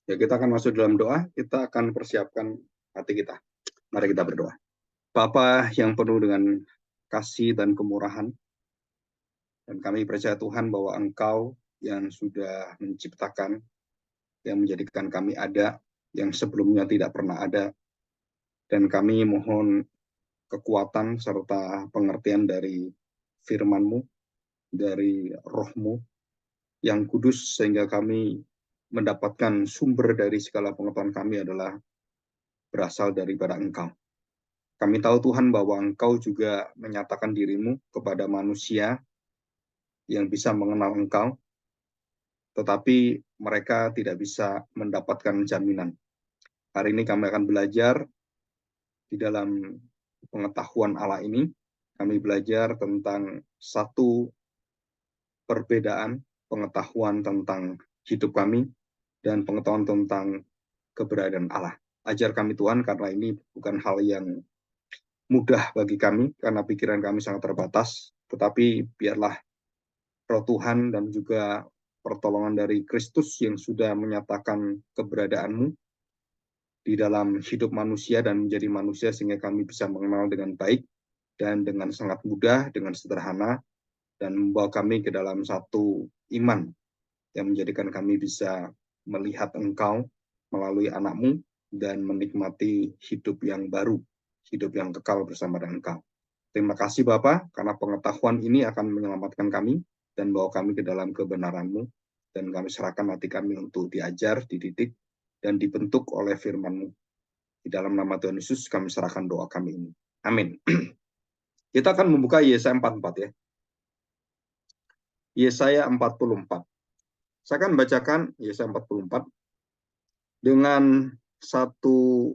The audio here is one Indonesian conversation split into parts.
Ya, kita akan masuk dalam doa, kita akan persiapkan hati kita. Mari kita berdoa. Bapa yang penuh dengan kasih dan kemurahan, dan kami percaya Tuhan bahwa Engkau yang sudah menciptakan, yang menjadikan kami ada, yang sebelumnya tidak pernah ada, dan kami mohon kekuatan serta pengertian dari firman-Mu, dari Roh-Mu yang kudus, sehingga kami mendapatkan sumber dari segala pengetahuan kami adalah berasal daripada Engkau. Kami tahu Tuhan bahwa Engkau juga menyatakan dirimu kepada manusia yang bisa mengenal Engkau, tetapi mereka tidak bisa mendapatkan jaminan. Hari ini kami akan belajar di dalam pengetahuan Allah ini. Kami belajar tentang satu perbedaan pengetahuan tentang hidup kami dan pengetahuan tentang keberadaan Allah. Ajar kami Tuhan, karena ini bukan hal yang mudah bagi kami, karena pikiran kami sangat terbatas, tetapi biarlah Roh Tuhan dan juga pertolongan dari Kristus yang sudah menyatakan keberadaan-Mu di dalam hidup manusia dan menjadi manusia, sehingga kami bisa mengenal dengan baik dan dengan sangat mudah, dengan sederhana, dan membawa kami ke dalam satu iman yang menjadikan kami bisa melihat Engkau melalui anak-Mu dan menikmati hidup yang baru, hidup yang kekal bersama dengan Engkau. Terima kasih Bapa, karena pengetahuan ini akan menyelamatkan kami dan bawa kami ke dalam kebenaran-Mu, dan kami serahkan hati kami untuk diajar, dididik, dan dibentuk oleh firman-Mu. Di dalam nama Tuhan Yesus kami serahkan doa kami ini. Amin. Kita akan membuka Yesaya 44 ya. Yesaya 44. Saya akan bacakan Yesaya 44 dengan satu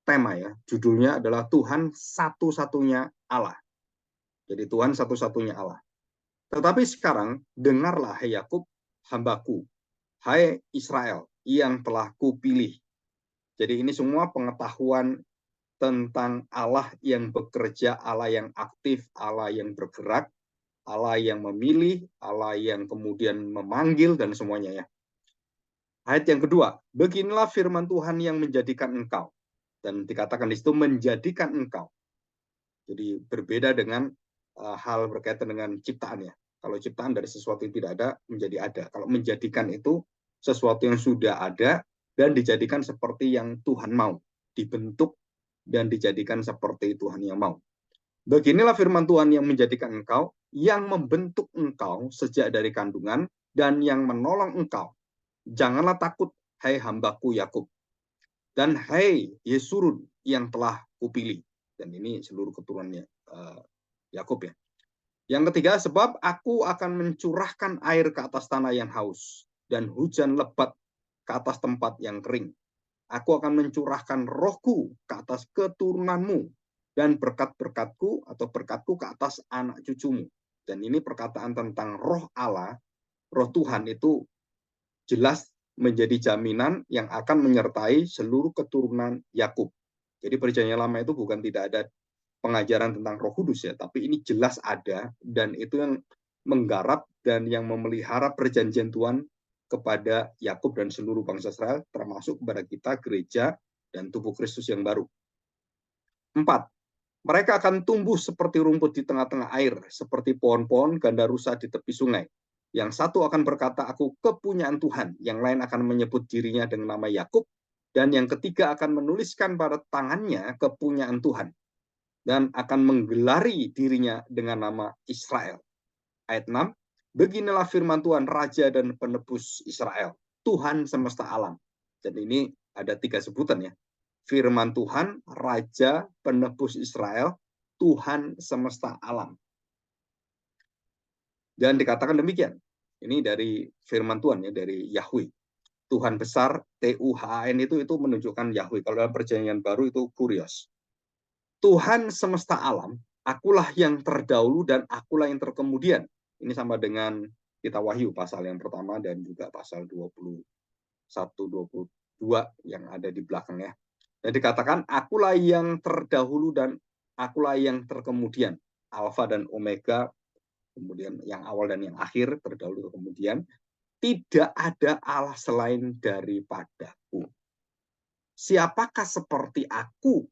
tema ya. Judulnya adalah Tuhan satu-satunya Allah. Jadi Tuhan satu-satunya Allah. Tetapi sekarang dengarlah hai Yakub, hambaku, hai Israel yang telah kupilih. Jadi ini semua pengetahuan tentang Allah yang bekerja, Allah yang aktif, Allah yang bergerak, Allah yang memilih, Allah yang kemudian memanggil, dan semuanya ya. Ayat yang kedua, beginilah firman Tuhan yang menjadikan engkau. Dan dikatakan di situ menjadikan engkau. Jadi berbeda dengan hal berkaitan dengan ciptaan ya. Kalau ciptaan dari sesuatu yang tidak ada menjadi ada. Kalau menjadikan itu sesuatu yang sudah ada dan dijadikan seperti yang Tuhan mau. Dibentuk dan dijadikan seperti Tuhan yang mau. Beginilah firman Tuhan yang menjadikan engkau, yang membentuk engkau sejak dari kandungan, dan yang menolong engkau. Janganlah takut, hai hambaku Yakub, dan hai Yesurun yang telah kupilih. Dan ini seluruh keturunannya Yakub ya. Yang ketiga, sebab aku akan mencurahkan air ke atas tanah yang haus, dan hujan lebat ke atas tempat yang kering. Aku akan mencurahkan rohku ke atas keturunanmu, dan berkat-berkatku atau berkatku ke atas anak cucumu. Dan ini perkataan tentang roh Allah, roh Tuhan itu jelas menjadi jaminan yang akan menyertai seluruh keturunan Yakub. Jadi perjanjian lama itu bukan tidak ada pengajaran tentang Roh Kudus ya, tapi ini jelas ada, dan itu yang menggarap dan yang memelihara perjanjian Tuhan kepada Yakub dan seluruh bangsa Israel, termasuk kepada kita gereja dan tubuh Kristus yang baru. 4. Mereka akan tumbuh seperti rumput di tengah-tengah air, seperti pohon-pohon ganda rusa di tepi sungai. Yang satu akan berkata, aku kepunyaan Tuhan. Yang lain akan menyebut dirinya dengan nama Yakub. Dan yang ketiga akan menuliskan pada tangannya kepunyaan Tuhan. Dan akan menggelari dirinya dengan nama Israel. Ayat 6. Beginilah firman Tuhan, Raja dan Penebus Israel. Tuhan semesta alam. Dan ini ada 3 sebutan ya. Firman Tuhan, Raja, Penebus Israel, Tuhan semesta alam. Dan dikatakan demikian. Ini dari firman Tuhan ya, dari Yahweh. Tuhan besar, Tuhan itu menunjukkan Yahweh. Kalau dalam perjanjian baru itu kurios. Tuhan semesta alam, akulah yang terdahulu dan akulah yang terkemudian. Ini sama dengan kita Wahyu pasal yang pertama dan juga pasal 21, 22 yang ada di belakangnya. Dan dikatakan, akulah yang terdahulu dan akulah yang terkemudian. Alfa dan Omega, kemudian yang awal dan yang akhir, terdahulu kemudian. tidak ada Allah selain daripadaku. Siapakah seperti aku?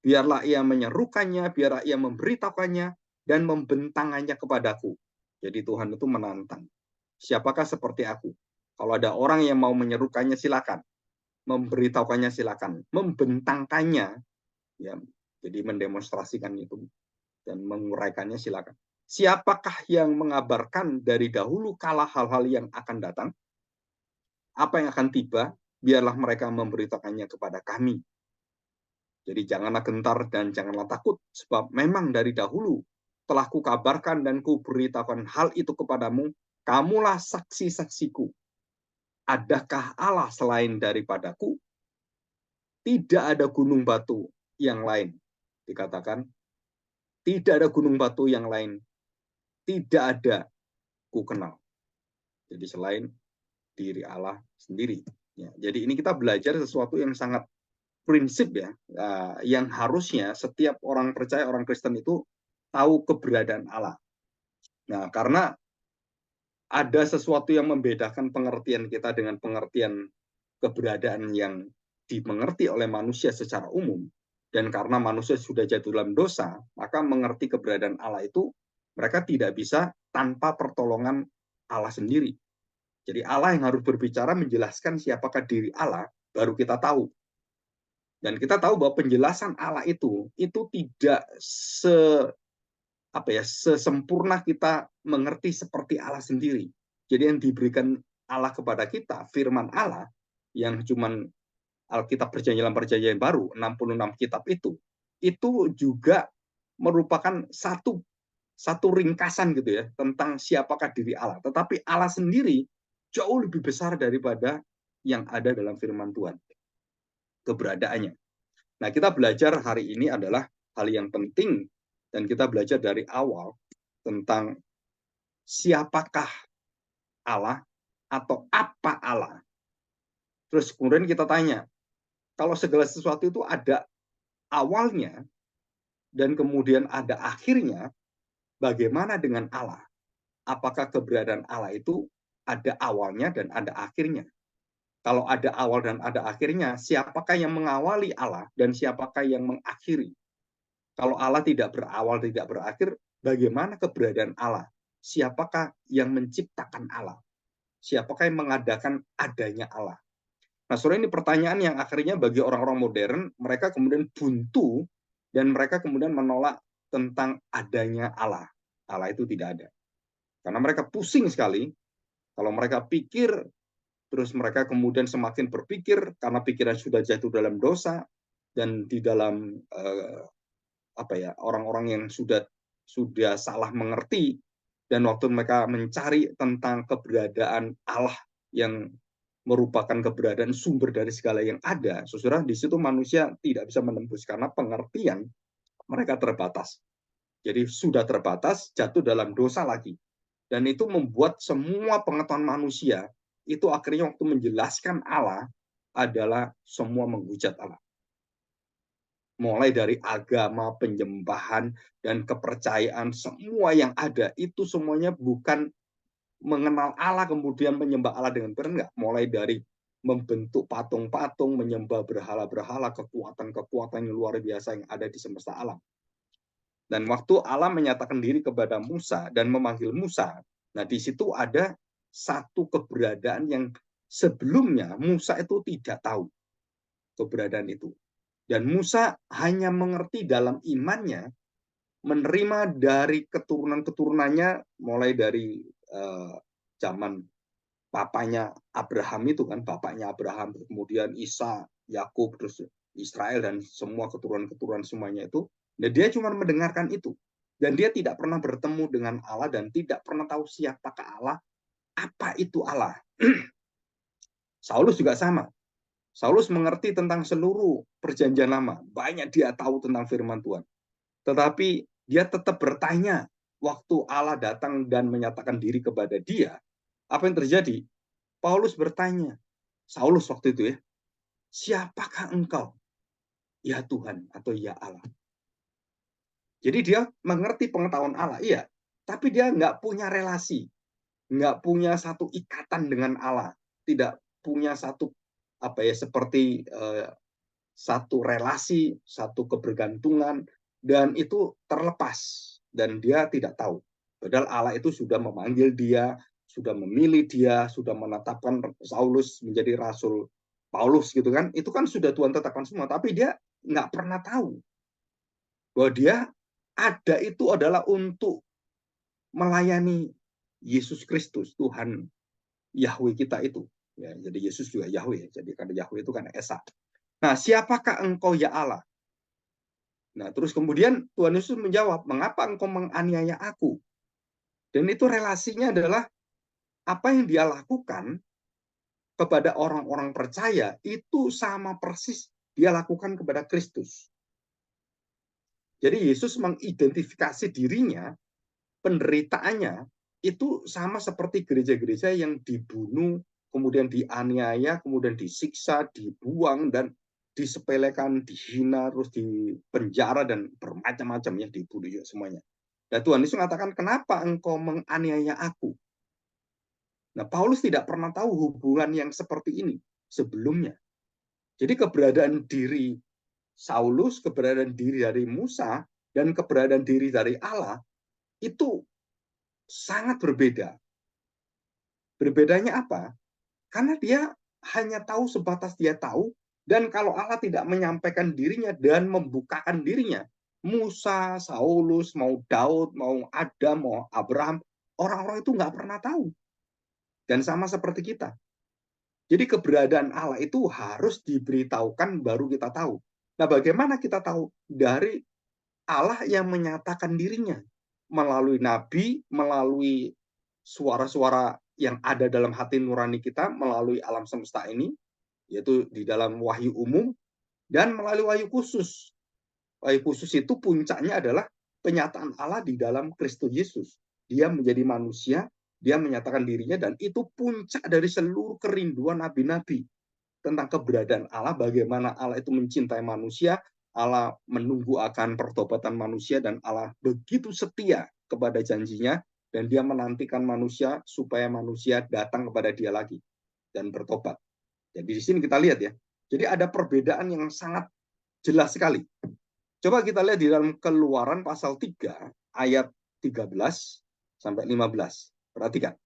Biarlah ia menyerukannya, biarlah ia memberitahukannya, dan membentangannya kepadaku. Jadi Tuhan itu menantang. Siapakah seperti aku? Kalau ada orang yang mau menyerukannya, silakan. Memberitahukannya, silakan. Membentangkannya, ya, jadi mendemonstrasikan itu dan menguraikannya, silakan. Siapakah yang mengabarkan dari dahulu kala hal-hal yang akan datang? Apa yang akan tiba? Biarlah mereka memberitakannya kepada kami. Jadi janganlah gentar dan janganlah takut, sebab memang dari dahulu telah kukabarkan dan kuberitahukan hal itu kepadamu, kamulah saksi-saksiku. Adakah Allah selain daripadaku? Tidak ada gunung batu yang lain. Dikatakan, tidak ada gunung batu yang lain. Tidak ada ku kenal. Jadi selain diri Allah sendiri. Ya, jadi ini kita belajar sesuatu yang sangat prinsip ya, yang harusnya setiap orang percaya, orang Kristen itu tahu keberadaan Allah. Nah, karena ada sesuatu yang membedakan pengertian kita dengan pengertian keberadaan yang dimengerti oleh manusia secara umum, dan karena manusia sudah jatuh dalam dosa, maka mengerti keberadaan Allah itu mereka tidak bisa tanpa pertolongan Allah sendiri. Jadi Allah yang harus berbicara menjelaskan siapakah diri Allah, baru kita tahu. Dan kita tahu bahwa penjelasan Allah itu tidak sesempurna kita mengerti seperti Allah sendiri. Jadi yang diberikan Allah kepada kita, firman Allah, yang cuman Alkitab Perjanjian Baru, 66 kitab itu juga merupakan satu ringkasan gitu ya, tentang siapakah diri Allah. Tetapi Allah sendiri jauh lebih besar daripada yang ada dalam firman Tuhan, keberadaannya. Nah, kita belajar hari ini adalah hal yang penting, dan kita belajar dari awal tentang siapakah Allah atau apa Allah. Terus kemudian kita tanya, kalau segala sesuatu itu ada awalnya dan kemudian ada akhirnya, bagaimana dengan Allah? Apakah keberadaan Allah itu ada awalnya dan ada akhirnya? Kalau ada awal dan ada akhirnya, siapakah yang mengawali Allah dan siapakah yang mengakhiri? Kalau Allah tidak berawal, tidak berakhir, bagaimana keberadaan Allah? Siapakah yang menciptakan Allah? Siapakah yang mengadakan adanya Allah? Nah, saudara, ini pertanyaan yang akhirnya bagi orang-orang modern, mereka kemudian buntu dan mereka kemudian menolak tentang adanya Allah. Allah itu tidak ada. Karena mereka pusing sekali. Kalau mereka pikir, terus mereka kemudian semakin berpikir karena pikiran sudah jatuh dalam dosa dan di dalam orang-orang yang sudah salah mengerti, dan waktu mereka mencari tentang keberadaan Allah yang merupakan keberadaan sumber dari segala yang ada, saudara, di situ manusia tidak bisa menembus karena pengertian mereka terbatas. Jadi sudah terbatas, jatuh dalam dosa lagi. Dan itu membuat semua pengetahuan manusia itu akhirnya waktu menjelaskan Allah adalah semua menghujat Allah. Mulai dari agama, penyembahan, dan kepercayaan, semua yang ada itu semuanya bukan mengenal Allah kemudian menyembah Allah dengan benar, enggak. Mulai dari membentuk patung-patung, menyembah berhala-berhala, kekuatan-kekuatan yang luar biasa yang ada di semesta alam. Dan waktu Allah menyatakan diri kepada Musa dan memanggil Musa, nah di situ ada satu keberadaan yang sebelumnya Musa itu tidak tahu keberadaan itu. Dan Musa hanya mengerti dalam imannya, menerima dari keturunan-keturunannya, mulai dari zaman papanya Abraham itu kan, bapaknya Abraham, kemudian Isa, Yakub, terus Israel, dan semua keturunan-keturunan semuanya itu. Dan dia cuma mendengarkan itu. Dan dia tidak pernah bertemu dengan Allah dan tidak pernah tahu siapakah Allah, apa itu Allah. Saulus juga sama. Saulus mengerti tentang seluruh perjanjian lama. Banyak dia tahu tentang firman Tuhan. Tetapi dia tetap bertanya waktu Allah datang dan menyatakan diri kepada dia. Apa yang terjadi? Paulus bertanya, Saulus waktu itu ya, siapakah engkau? Ya Tuhan atau ya Allah. Jadi dia mengerti pengetahuan Allah, iya. Tapi dia nggak punya relasi. nggak punya satu ikatan dengan Allah, tidak punya satu seperti satu relasi, satu kebergantungan, dan itu terlepas dan dia tidak tahu. Padahal Allah itu sudah memanggil dia, sudah memilih dia, sudah menetapkan Saulus menjadi rasul Paulus gitu kan. Itu kan sudah Tuhan tetapkan semua, tapi dia nggak pernah tahu bahwa dia ada itu adalah untuk melayani Yesus Kristus, Tuhan Yahweh kita itu. Ya, jadi Yesus juga Yahweh. Jadi karena Yahweh itu kan Esa. Nah, siapakah engkau ya Allah? Nah, terus kemudian Tuhan Yesus menjawab, mengapa engkau menganiaya aku? Dan itu relasinya adalah apa yang dia lakukan kepada orang-orang percaya itu sama persis dia lakukan kepada Kristus. Jadi Yesus mengidentifikasi dirinya, penderitaannya itu sama seperti gereja-gereja yang dibunuh, kemudian dianiaya, kemudian disiksa, dibuang, dan disepelekan, dihina, terus dipenjara, dan bermacam-macam ya, dibunuh juga semuanya. Dan Tuhan Yesus mengatakan, kenapa engkau menganiaya aku? Nah, Paulus tidak pernah tahu hubungan yang seperti ini sebelumnya. Jadi keberadaan diri Saulus, keberadaan diri dari Musa, dan keberadaan diri dari Allah itu sangat berbeda. Berbedanya apa? Karena dia hanya tahu sebatas dia tahu, dan kalau Allah tidak menyampaikan dirinya dan membukakan dirinya, Musa, Saulus, mau Daud, mau Adam, mau Abraham, orang-orang itu nggak pernah tahu. Dan sama seperti kita. Jadi keberadaan Allah itu harus diberitahukan baru kita tahu. Nah, bagaimana kita tahu? Dari Allah yang menyatakan dirinya melalui nabi, melalui suara-suara yang ada dalam hati nurani kita, melalui alam semesta ini, yaitu di dalam wahyu umum, dan melalui wahyu khusus. Wahyu khusus itu puncaknya adalah penyataan Allah di dalam Kristus Yesus. Dia menjadi manusia, dia menyatakan dirinya, dan itu puncak dari seluruh kerinduan nabi-nabi tentang keberadaan Allah, bagaimana Allah itu mencintai manusia, Allah menunggu akan pertobatan manusia, dan Allah begitu setia kepada janjinya, dan dia menantikan manusia supaya manusia datang kepada dia lagi dan bertobat. Jadi di sini kita lihat ya, jadi ada perbedaan yang sangat jelas sekali. Coba kita lihat di dalam Keluaran pasal 3 ayat 13 sampai 15. Perhatikan.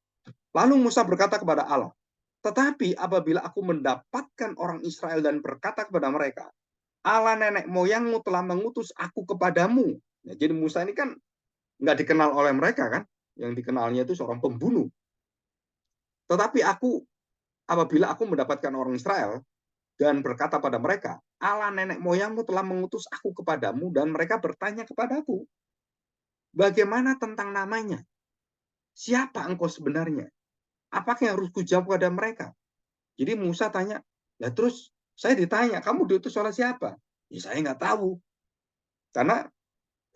Lalu Musa berkata kepada Allah, tetapi apabila aku mendapatkan orang Israel dan berkata kepada mereka, Allah nenek moyangmu telah mengutus aku kepadamu. Nah, jadi Musa ini kan nggak dikenal oleh mereka kan, yang dikenalnya itu seorang pembunuh. Tetapi apabila aku mendapatkan orang Israel dan berkata pada mereka, Allah nenek moyangmu telah mengutus aku kepadamu, dan mereka bertanya kepadaku, bagaimana tentang namanya? Siapa engkau sebenarnya? Apakah yang harus kujawab kepada mereka? Jadi Musa tanya, ya terus saya ditanya, kamu diutus oleh siapa? Ya saya nggak tahu. Karena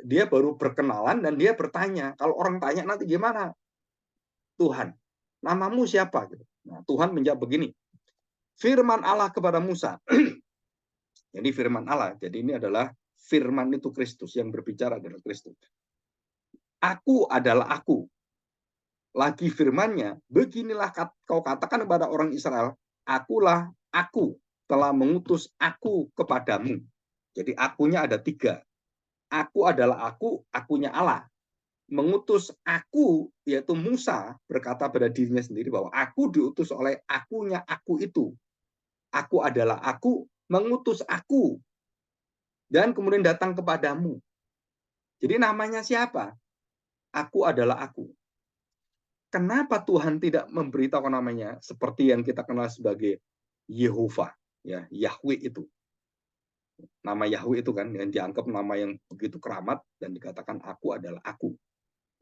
dia baru berkenalan dan dia bertanya. Kalau orang tanya nanti gimana? Tuhan, namamu siapa? Nah, Tuhan menjawab begini, firman Allah kepada Musa. Jadi firman Allah, jadi ini adalah firman itu Kristus, yang berbicara adalah Kristus. Aku adalah aku. Lagi firmannya, beginilah kau katakan kepada orang Israel, akulah aku, telah mengutus aku kepadamu. Jadi akunya ada 3. Aku adalah aku, akunya Allah. Mengutus aku, yaitu Musa, berkata pada dirinya sendiri bahwa aku diutus oleh akunya aku itu. Aku adalah aku, mengutus aku, dan kemudian datang kepadamu. Jadi namanya siapa? Aku adalah aku. Kenapa Tuhan tidak memberitahu namanya seperti yang kita kenal sebagai Yehovah, ya, Yahweh itu. Nama Yahweh itu kan yang dianggap nama yang begitu keramat, dan dikatakan aku adalah aku,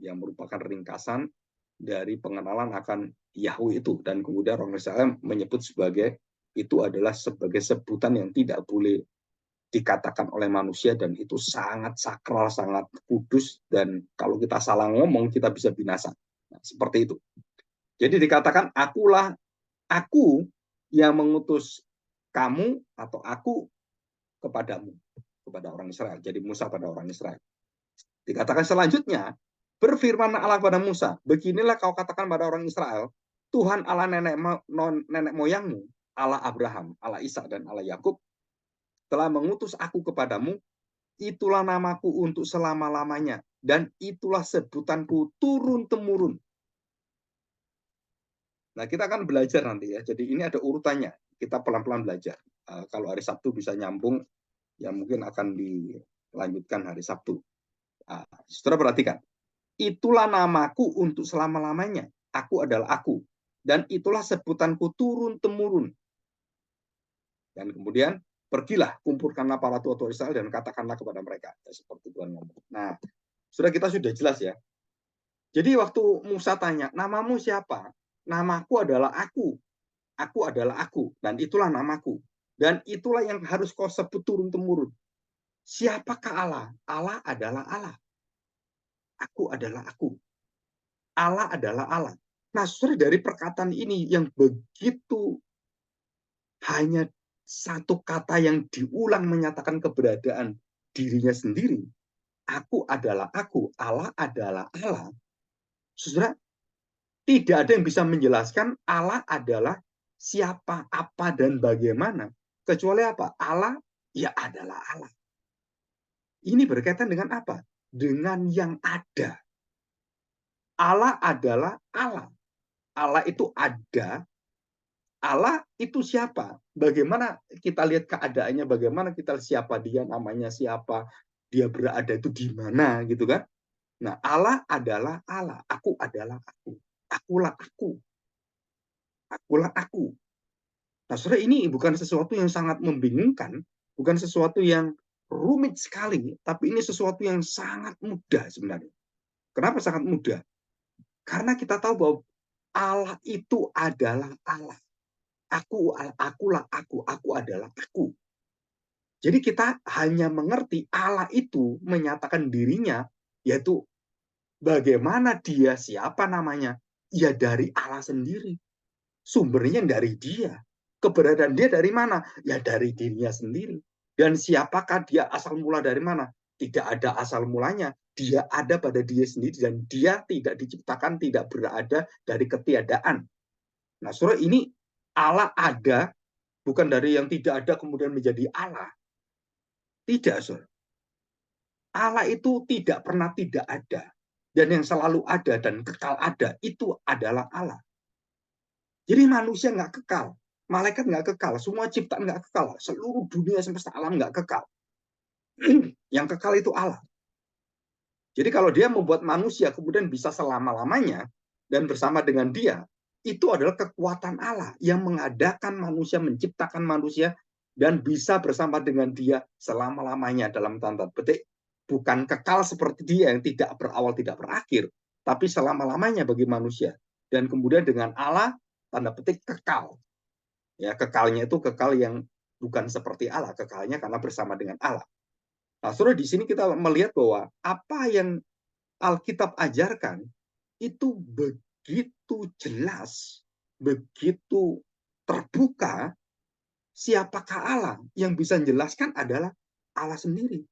yang merupakan ringkasan dari pengenalan akan Yahweh itu, dan kemudian orang Israel menyebut sebagai itu adalah sebagai sebutan yang tidak boleh dikatakan oleh manusia, dan itu sangat sakral, sangat kudus, dan kalau kita salah ngomong kita bisa binasa. Nah, seperti itu. Jadi dikatakan akulah aku yang mengutus kamu atau aku kepadamu, kepada orang Israel. Jadi Musa pada orang Israel. Dikatakan selanjutnya, Berfirman Allah kepada Musa, beginilah kau katakan pada orang Israel, Tuhan Allah nenek moyangmu, Allah Abraham, Allah Ishak dan Allah Yakub telah mengutus aku kepadamu, itulah namaku untuk selama-lamanya, dan itulah sebutanku turun-temurun. Nah, kita akan belajar nanti ya. Jadi ini ada urutannya. Kita pelan-pelan belajar. Kalau hari Sabtu bisa nyambung, ya mungkin akan dilanjutkan hari Sabtu. Saudara perhatikan. Itulah namaku untuk selama-lamanya. Aku adalah aku. Dan itulah sebutanku turun-temurun. Dan kemudian pergilah, kumpulkanlah para tua-tua Israel dan katakanlah kepada mereka. Ya, seperti Tuhan ngomong. Nah, kita sudah jelas ya. Jadi waktu Musa tanya, namamu siapa? Namaku adalah aku. Aku adalah aku. Dan itulah namaku. Dan itulah yang harus kau sebut turun-temurun. Siapakah Allah? Allah adalah Allah. Aku adalah aku. Allah adalah Allah. Nah, saudara, dari perkataan ini yang begitu hanya satu kata yang diulang menyatakan keberadaan dirinya sendiri. Aku adalah aku, Allah adalah Allah. Saudara, tidak ada yang bisa menjelaskan Allah adalah siapa, apa, dan bagaimana. Kecuali apa? Allah, ya adalah Allah. Ini berkaitan dengan apa? Dengan yang ada. Allah adalah Allah. Allah itu ada. Allah itu siapa? Bagaimana kita lihat keadaannya, bagaimana kita siapa dia, namanya siapa, dia berada itu di mana gitu kan? Nah, Allah adalah Allah, aku adalah aku. Akulah aku. Akulah aku. Nah, saudara, ini bukan sesuatu yang sangat membingungkan, bukan sesuatu yang rumit sekali, tapi ini sesuatu yang sangat mudah sebenarnya. Kenapa sangat mudah? Karena kita tahu bahwa Allah itu adalah Allah. Akulah aku adalah aku. Jadi kita hanya mengerti Allah itu menyatakan dirinya, yaitu bagaimana dia, siapa namanya, ya dari Allah sendiri. Sumbernya dari dia. Keberadaan dia dari mana? Ya dari dirinya sendiri. Dan siapakah dia, asal mula dari mana? Tidak ada asal mulanya. Dia ada pada dia sendiri dan dia tidak diciptakan, tidak berada dari ketiadaan. Nah, saudara, ini Allah ada, bukan dari yang tidak ada kemudian menjadi Allah. Tidak, saudara. Allah itu tidak pernah tidak ada. Dan yang selalu ada dan kekal ada, itu adalah Allah. Jadi manusia nggak kekal. Malaikat nggak kekal. Semua ciptaan nggak kekal. Seluruh dunia semesta alam nggak kekal. Yang kekal itu Allah. Jadi kalau dia membuat manusia kemudian bisa selama-lamanya dan bersama dengan dia, itu adalah kekuatan Allah yang mengadakan manusia, menciptakan manusia, dan bisa bersama dengan dia selama-lamanya dalam tanda petik. Bukan kekal seperti dia yang tidak berawal, tidak berakhir, tapi selama-lamanya bagi manusia. Dan kemudian dengan Allah, tanda petik kekal. Ya, kekalnya itu kekal yang bukan seperti Allah, kekalnya karena bersama dengan Allah. Nah, saudara, di sini kita melihat bahwa apa yang Alkitab ajarkan itu begitu jelas, begitu terbuka. Siapakah Allah? Yang bisa menjelaskan adalah Allah sendiri.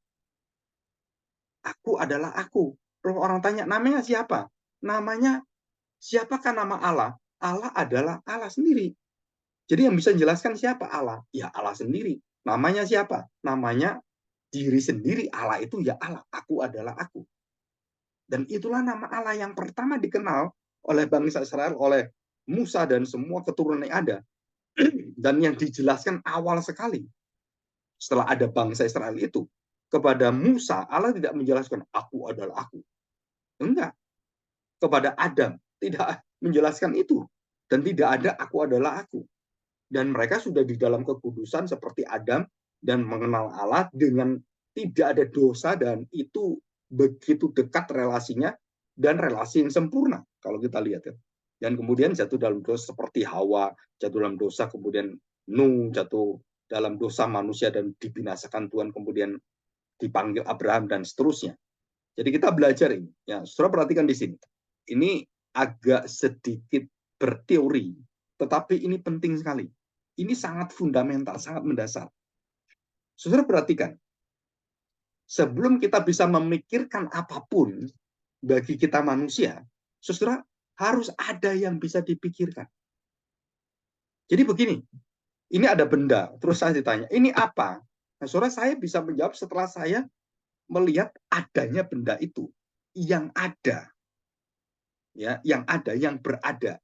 Aku adalah aku. Orang tanya, namanya siapa? Namanya, siapakah nama Allah? Allah adalah Allah sendiri. Jadi yang bisa menjelaskan siapa Allah? Ya Allah sendiri. Namanya siapa? Namanya diri sendiri. Allah itu ya Allah. Aku adalah aku. Dan itulah nama Allah yang pertama dikenal oleh bangsa Israel, oleh Musa dan semua keturunan yang ada. Dan yang dijelaskan awal sekali. Setelah ada bangsa Israel itu. Kepada Musa, Allah tidak menjelaskan, aku adalah aku. Enggak. Kepada Adam, tidak menjelaskan itu. Dan tidak ada aku adalah aku. Dan mereka sudah di dalam kekudusan seperti Adam dan mengenal Allah dengan tidak ada dosa, dan itu begitu dekat relasinya dan relasi yang sempurna kalau kita lihat ya. Dan kemudian jatuh dalam dosa seperti Hawa, jatuh dalam dosa, kemudian Nuh jatuh dalam dosa manusia dan dibinasakan Tuhan, kemudian dipanggil Abraham dan seterusnya. Jadi kita belajar ini. Ya, saudara perhatikan di sini. Ini agak sedikit berteori, tetapi ini penting sekali. Ini sangat fundamental, sangat mendasar. Saudara perhatikan, sebelum kita bisa memikirkan apapun, bagi kita manusia, saudara, harus ada yang bisa dipikirkan. Jadi begini, ini ada benda, terus saya ditanya, ini apa? Nah, saudara, saya bisa menjawab setelah saya melihat adanya benda itu, yang ada, ya, yang berada.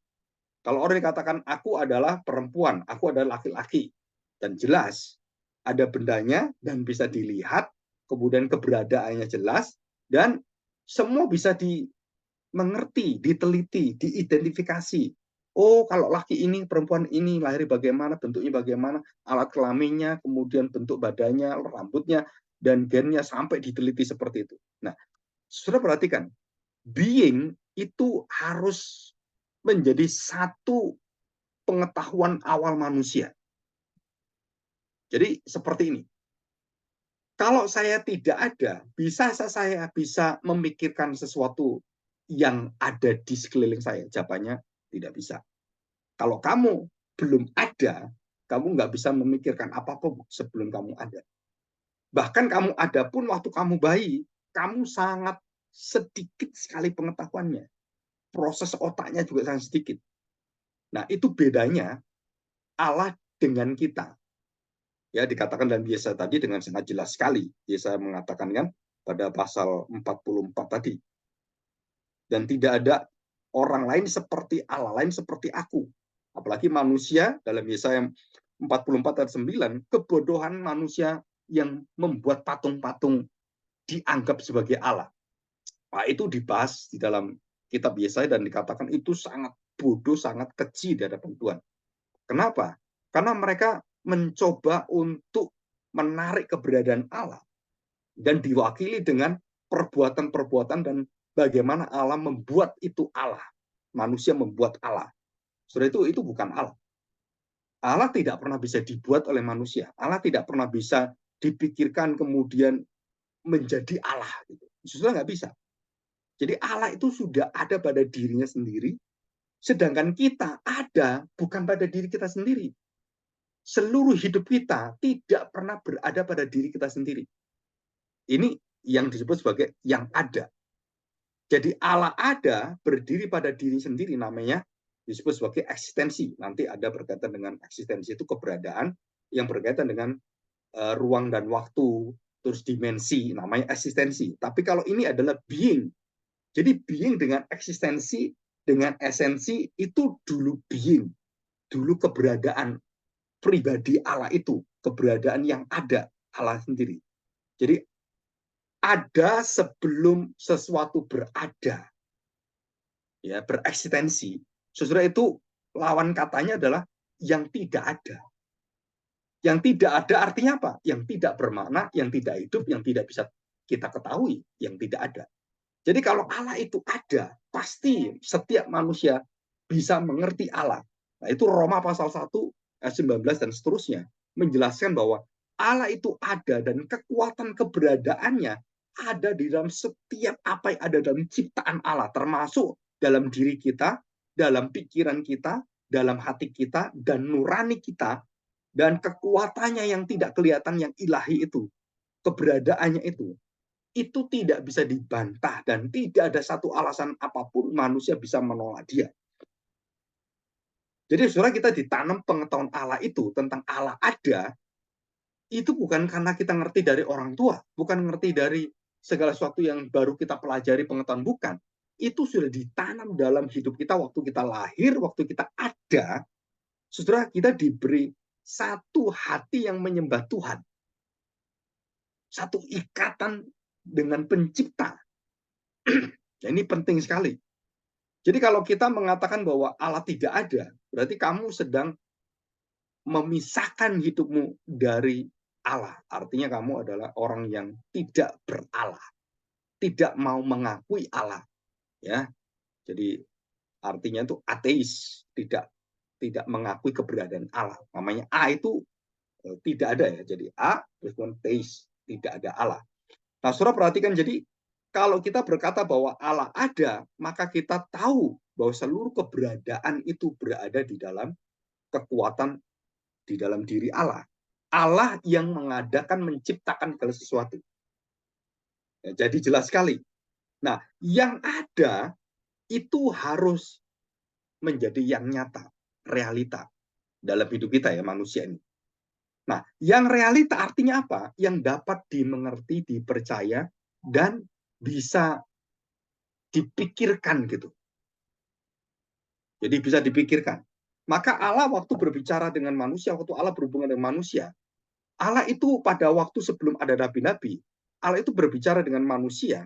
Kalau orang dikatakan aku adalah perempuan, aku adalah laki-laki, dan jelas ada bendanya dan bisa dilihat, kemudian keberadaannya jelas, dan semua bisa dimengerti, diteliti, diidentifikasi. Oh, kalau laki ini, perempuan ini, lahir bagaimana, bentuknya bagaimana, alat kelaminnya, kemudian bentuk badannya, rambutnya, dan gennya sampai diteliti seperti itu. Nah, sudah perhatikan, being itu harus menjadi satu pengetahuan awal manusia. Jadi seperti ini. Kalau saya tidak ada, bisa saya bisa memikirkan sesuatu yang ada di sekeliling saya? Jawabannya tidak bisa. Kalau kamu belum ada, kamu nggak bisa memikirkan apapun sebelum kamu ada. Bahkan kamu ada pun waktu kamu bayi, kamu sangat sedikit sekali pengetahuannya. Proses otaknya juga sangat sedikit. Nah, itu bedanya Allah dengan kita. Ya, dikatakan dalam Yesaya tadi dengan sangat jelas sekali. Yesaya mengatakan kan pada pasal 44 tadi. Dan tidak ada orang lain seperti Allah lain seperti aku. Apalagi manusia dalam Yesaya 44 ayat 9, kebodohan manusia yang membuat patung-patung dianggap sebagai Allah. Nah, itu dibahas di dalam kitab Yesaya dan dikatakan itu sangat bodoh, sangat keji di hadapan Tuhan. Kenapa? Karena mereka mencoba untuk menarik keberadaan Allah dan diwakili dengan perbuatan-perbuatan dan bagaimana Allah membuat itu Allah. Manusia membuat Allah. Setelah itu bukan Allah. Allah tidak pernah bisa dibuat oleh manusia. Allah tidak pernah bisa dipikirkan kemudian menjadi Allah. Justru nggak bisa. Jadi Allah itu sudah ada pada dirinya sendiri, sedangkan kita ada bukan pada diri kita sendiri. Seluruh hidup kita tidak pernah berada pada diri kita sendiri. Ini yang disebut sebagai yang ada. Jadi Allah ada berdiri pada diri sendiri, namanya disebut sebagai eksistensi. Nanti ada berkaitan dengan eksistensi itu keberadaan yang berkaitan dengan ruang dan waktu, terus dimensi, namanya eksistensi. Tapi kalau ini adalah being. Jadi being dengan eksistensi, dengan esensi itu dulu being, dulu keberadaan pribadi Allah itu, keberadaan yang ada Allah sendiri. Jadi ada sebelum sesuatu berada, ya, bereksistensi. Sesudah itu lawan katanya adalah yang tidak ada. Yang tidak ada artinya apa? Yang tidak bermakna, yang tidak hidup, yang tidak bisa kita ketahui, yang tidak ada. Jadi kalau Allah itu ada, pasti setiap manusia bisa mengerti Allah. Nah, itu Roma pasal 1 ayat 19 dan seterusnya menjelaskan bahwa Allah itu ada dan kekuatan keberadaannya ada di dalam setiap apa yang ada dalam ciptaan Allah, termasuk dalam diri kita, dalam pikiran kita, dalam hati kita, dan nurani kita, dan kekuatannya yang tidak kelihatan, yang ilahi itu, keberadaannya itu tidak bisa dibantah dan tidak ada satu alasan apapun manusia bisa menolak dia. Jadi saudara, kita ditanam pengetahuan Allah itu tentang Allah ada, itu bukan karena kita ngerti dari orang tua, bukan ngerti dari segala sesuatu yang baru kita pelajari pengetahuan, bukan. Itu sudah ditanam dalam hidup kita waktu kita lahir, waktu kita ada. Saudara, kita diberi satu hati yang menyembah Tuhan. Satu ikatan dengan pencipta. Ini penting sekali. Jadi kalau kita mengatakan bahwa Allah tidak ada, berarti kamu sedang memisahkan hidupmu dari Allah. Artinya kamu adalah orang yang tidak berAlah, tidak mau mengakui Allah. Ya, jadi artinya itu ateis, tidak mengakui keberadaan Allah. Namanya A itu tidak ada ya. Jadi A terus teis, tidak ada Allah. Nah, saudara perhatikan, jadi kalau kita berkata bahwa Allah ada, maka kita tahu bahwa seluruh keberadaan itu berada di dalam kekuatan di dalam diri Allah. Allah yang mengadakan, menciptakan segala sesuatu. Ya, jadi jelas sekali. Nah, yang ada itu harus menjadi yang nyata, realita dalam hidup kita ya manusia ini. Nah, yang realita artinya apa? Yang dapat dimengerti, dipercaya, dan bisa dipikirkan gitu. Jadi bisa dipikirkan. Maka Allah waktu berbicara dengan manusia, waktu Allah berhubungan dengan manusia, Allah itu pada waktu sebelum ada nabi-nabi, Allah itu berbicara dengan manusia,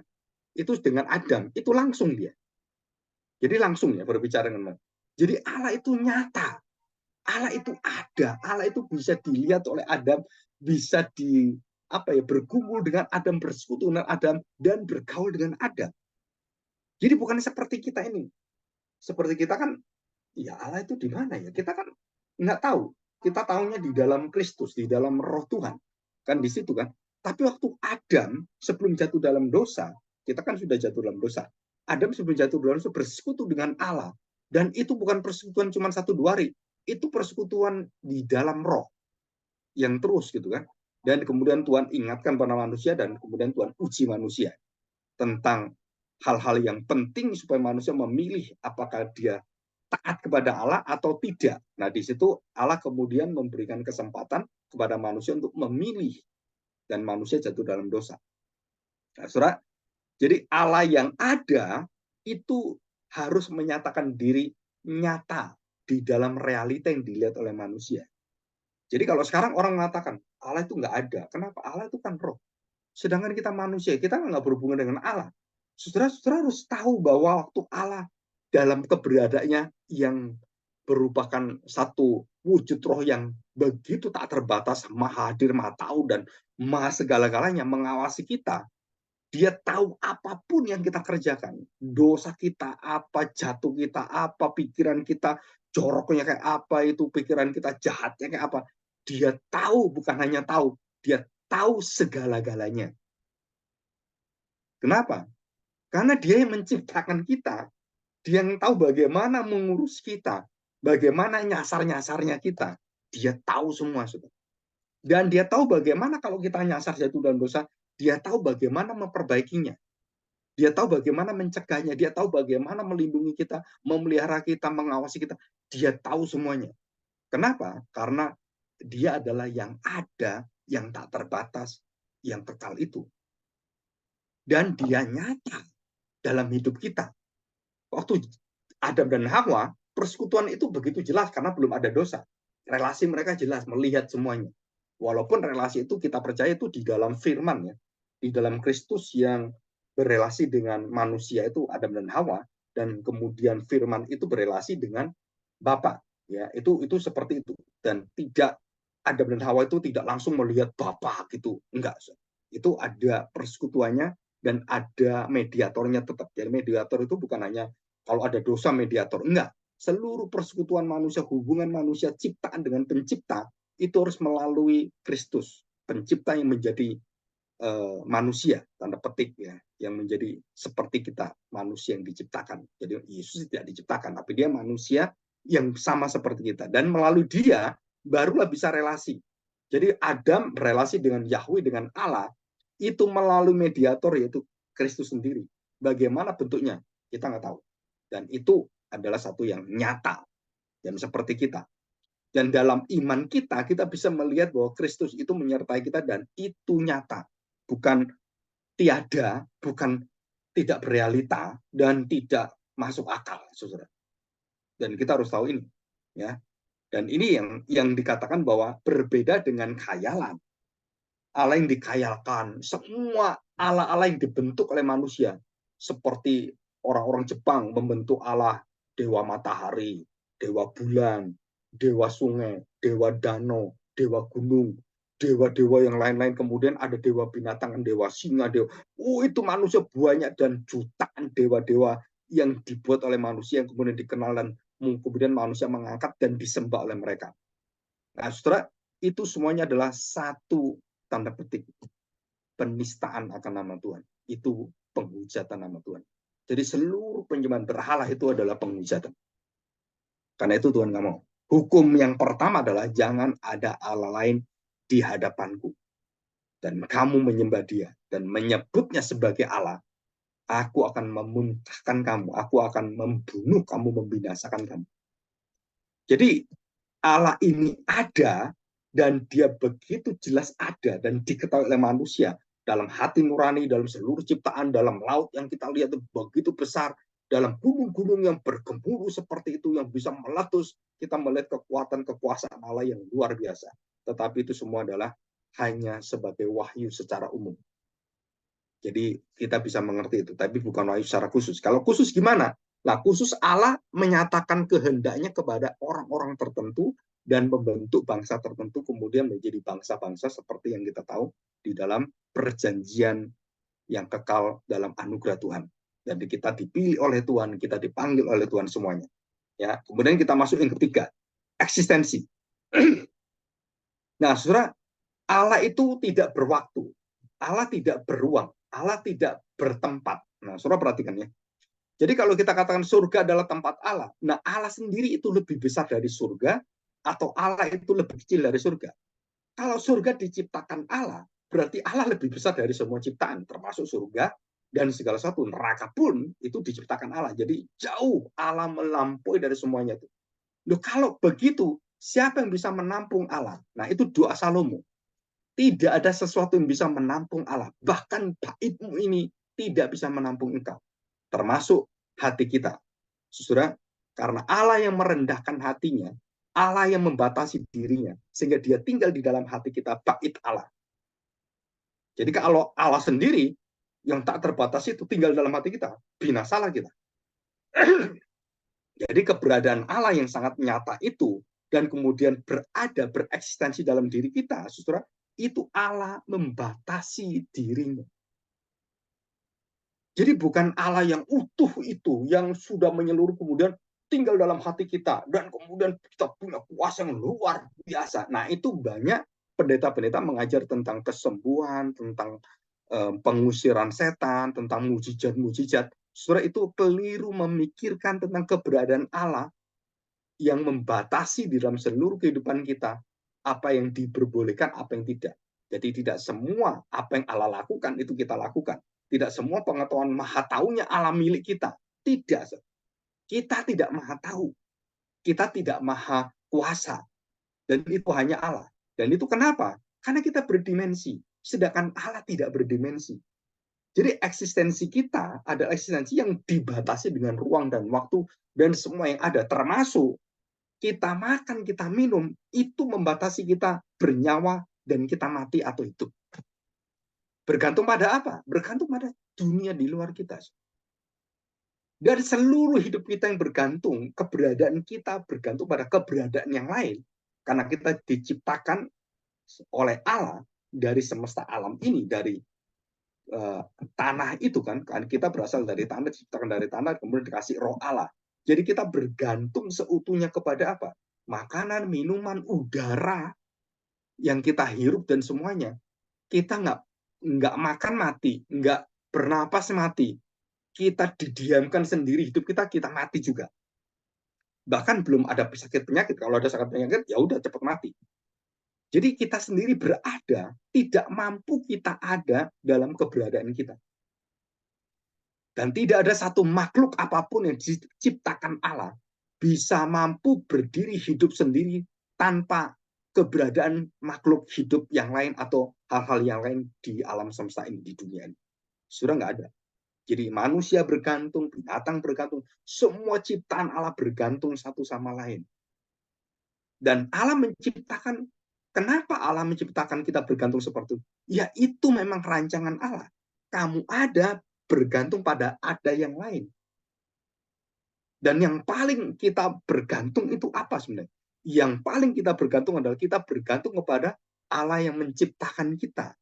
itu dengan Adam, itu langsung dia. Jadi langsung ya berbicara dengan manusia. Jadi Allah itu nyata, Allah itu ada, Allah itu bisa dilihat oleh Adam, bisa di apa ya bergumul dengan Adam, bersekutu dengan Adam, dan bergaul dengan Adam. Jadi bukan seperti kita ini. Seperti kita kan, ya Allah itu di mana ya? Kita kan nggak tahu. Kita tahunya di dalam Kristus, di dalam Roh Tuhan, kan di situ kan. Tapi waktu Adam sebelum jatuh dalam dosa, kita kan sudah jatuh dalam dosa. Adam sebelum jatuh dalam dosa bersekutu dengan Allah, dan itu bukan persekutuan cuma 1-2 hari, itu persekutuan di dalam Roh yang terus gitu kan. Dan kemudian Tuhan ingatkan pada manusia, dan kemudian Tuhan uji manusia tentang hal-hal yang penting supaya manusia memilih apakah dia taat kepada Allah atau tidak. Nah, di situ Allah kemudian memberikan kesempatan kepada manusia untuk memilih, dan manusia jatuh dalam dosa. Nah, saudara, jadi Allah yang ada itu harus menyatakan diri nyata di dalam realita yang dilihat oleh manusia. Jadi kalau sekarang orang mengatakan Allah itu nggak ada, kenapa? Allah itu kan roh. Sedangkan kita manusia, kita nggak berhubungan dengan Allah. Saudara-saudara harus tahu bahwa waktu Allah dalam keberadaannya yang merupakan satu wujud roh yang begitu tak terbatas, maha hadir, maha tahu, dan maha segala-galanya mengawasi kita. Dia tahu apapun yang kita kerjakan, dosa kita apa, jatuh kita apa, pikiran kita joroknya kayak apa, itu pikiran kita jahatnya kayak apa. Dia tahu, bukan hanya tahu, dia tahu segala-galanya. Kenapa? Karena dia yang menciptakan kita, dia yang tahu bagaimana mengurus kita, bagaimana nyasar-nyasarnya kita. Dia tahu semua, saudara. Dan dia tahu bagaimana kalau kita nyasar jatuh dalam dosa, dia tahu bagaimana memperbaikinya. Dia tahu bagaimana mencegahnya, dia tahu bagaimana melindungi kita, memelihara kita, mengawasi kita. Dia tahu semuanya. Kenapa? Karena dia adalah yang ada, yang tak terbatas, yang kekal itu. Dan dia nyata dalam hidup kita. Waktu Adam dan Hawa, persekutuan itu begitu jelas karena belum ada dosa. Relasi mereka jelas, melihat semuanya. Walaupun relasi itu kita percaya itu di dalam firman ya, di dalam Kristus yang berelasi dengan manusia itu Adam dan Hawa, dan kemudian firman itu berelasi dengan Bapa. Ya, itu seperti itu. Dan tidak Adam dan Hawa itu tidak langsung melihat Bapa gitu. Enggak. Itu ada persekutuannya dan ada mediatornya tetap. Jadi mediator itu bukan hanya kalau ada dosa mediator, enggak. Seluruh persekutuan manusia, hubungan manusia ciptaan dengan pencipta itu harus melalui Kristus, pencipta yang menjadi manusia, tanda petik ya, yang menjadi seperti kita, manusia yang diciptakan. Jadi Yesus tidak diciptakan, tapi dia manusia yang sama seperti kita. Dan melalui dia barulah bisa relasi. Jadi Adam relasi dengan Yahweh, dengan Allah, itu melalui mediator yaitu Kristus sendiri. Bagaimana bentuknya? Kita nggak tahu. Dan itu adalah satu yang nyata. Dan seperti kita. Dan dalam iman kita, kita bisa melihat bahwa Kristus itu menyertai kita dan itu nyata. Bukan tiada, bukan tidak berealita, dan tidak masuk akal, saudara. Dan kita harus tahu ini. Ya. Dan ini yang dikatakan bahwa berbeda dengan khayalan. Allah yang dikayalkan, semua Allah-Allah yang dibentuk oleh manusia, seperti orang-orang Jepang membentuk Allah, dewa matahari, dewa bulan, dewa sungai, dewa danau, dewa gunung, dewa-dewa yang lain-lain, kemudian ada dewa binatang, dewa singa, dewa. Itu manusia banyak dan jutaan dewa-dewa yang dibuat oleh manusia yang kemudian dikenal dan kemudian manusia mengangkat dan disembah oleh mereka. Nah, saudara, itu semuanya adalah satu tanda petik penistaan akan nama Tuhan. Itu penghujatan nama Tuhan. Jadi seluruh penyembahan berhala itu adalah penghujatan. Karena itu Tuhan nggak mau. Hukum yang pertama adalah jangan ada Allah lain di hadapanku. Dan kamu menyembah dia dan menyebutnya sebagai Allah Aku akan memuntahkan kamu, aku akan membunuh kamu, membinasakan kamu. Jadi Allah ini ada, dan dia begitu jelas ada dan diketahui oleh manusia dalam hati nurani, dalam seluruh ciptaan, dalam laut yang kita lihat itu begitu besar, dalam gunung-gunung yang bergemuruh seperti itu yang bisa meletus, kita melihat kekuatan kekuasaan Allah yang luar biasa. Tetapi itu semua adalah hanya sebagai wahyu secara umum. Jadi kita bisa mengerti itu, tapi bukan wahyu secara khusus. Kalau khusus gimana? Nah, khusus Allah menyatakan kehendaknya kepada orang-orang tertentu dan membentuk bangsa tertentu kemudian menjadi bangsa-bangsa seperti yang kita tahu di dalam perjanjian yang kekal dalam anugerah Tuhan. Jadi kita dipilih oleh Tuhan, kita dipanggil oleh Tuhan semuanya. Ya, kemudian kita masuk yang ketiga, eksistensi. Nah, saudara, Allah itu tidak berwaktu, Allah tidak beruang, Allah tidak bertempat. Nah, saudara perhatikan ya. Jadi kalau kita katakan surga adalah tempat Allah, nah Allah sendiri itu lebih besar dari surga, atau Allah itu lebih kecil dari surga. Kalau surga diciptakan Allah, berarti Allah lebih besar dari semua ciptaan, termasuk surga dan segala sesuatu. Neraka pun itu diciptakan Allah. Jadi jauh Allah melampaui dari semuanya itu. Loh, kalau begitu, siapa yang bisa menampung Allah? Nah, itu doa Salomo. Tidak ada sesuatu yang bisa menampung Allah. Bahkan baitmu ini tidak bisa menampung engkau. Termasuk hati kita. Saudara, karena Allah yang merendahkan hatinya, Allah yang membatasi dirinya, sehingga dia tinggal di dalam hati kita, bait Allah. Jadi kalau Allah sendiri yang tak terbatas itu tinggal dalam hati kita, binasalah kita. Jadi keberadaan Allah yang sangat nyata itu, dan kemudian berada, bereksistensi dalam diri kita, saudara, itu Allah membatasi dirinya. Jadi bukan Allah yang utuh itu, yang sudah menyeluruh kemudian tinggal dalam hati kita, dan kemudian kita punya kuasa yang luar biasa. Nah, itu banyak pendeta-pendeta mengajar tentang kesembuhan, tentang pengusiran setan, tentang mujizat-mujizat. Saudara, itu keliru memikirkan tentang keberadaan Allah yang membatasi di dalam seluruh kehidupan kita, apa yang diperbolehkan, apa yang tidak. Jadi tidak semua apa yang Allah lakukan itu kita lakukan. Tidak semua pengetahuan maha taunya Allah milik kita. Tidak. Kita tidak maha tahu. Kita tidak maha kuasa. Dan itu hanya Allah. Dan itu kenapa? Karena kita berdimensi. Sedangkan Allah tidak berdimensi. Jadi eksistensi kita adalah eksistensi yang dibatasi dengan ruang dan waktu dan semua yang ada. Termasuk kita makan, kita minum, itu membatasi kita bernyawa dan kita mati atau hidup. Bergantung pada apa? Bergantung pada dunia di luar kita. Dari seluruh hidup kita yang bergantung, keberadaan kita bergantung pada keberadaan yang lain. Karena kita diciptakan oleh Allah dari semesta alam ini, dari tanah itu kan kita berasal dari tanah, diciptakan dari tanah, kemudian dikasih roh Allah. Jadi kita bergantung seutuhnya kepada apa? Makanan, minuman, udara yang kita hirup dan semuanya. Kita nggak makan mati, nggak bernapas mati. Kita didiamkan sendiri, hidup kita mati juga. Bahkan belum ada sakit penyakit. Kalau ada sakit penyakit, ya udah cepat mati. Jadi kita sendiri berada, tidak mampu kita ada dalam keberadaan kita. Dan tidak ada satu makhluk apapun yang diciptakan Allah bisa mampu berdiri hidup sendiri tanpa keberadaan makhluk hidup yang lain atau hal-hal yang lain di alam semesta ini, di dunia ini. Sudah nggak ada. Jadi manusia bergantung, binatang bergantung, semua ciptaan Allah bergantung satu sama lain. Dan Allah menciptakan, kenapa Allah menciptakan kita bergantung seperti itu? Ya itu memang rancangan Allah. Kamu ada bergantung pada ada yang lain. Dan yang paling kita bergantung itu apa sebenarnya? Yang paling kita bergantung adalah kita bergantung kepada Allah yang menciptakan kita.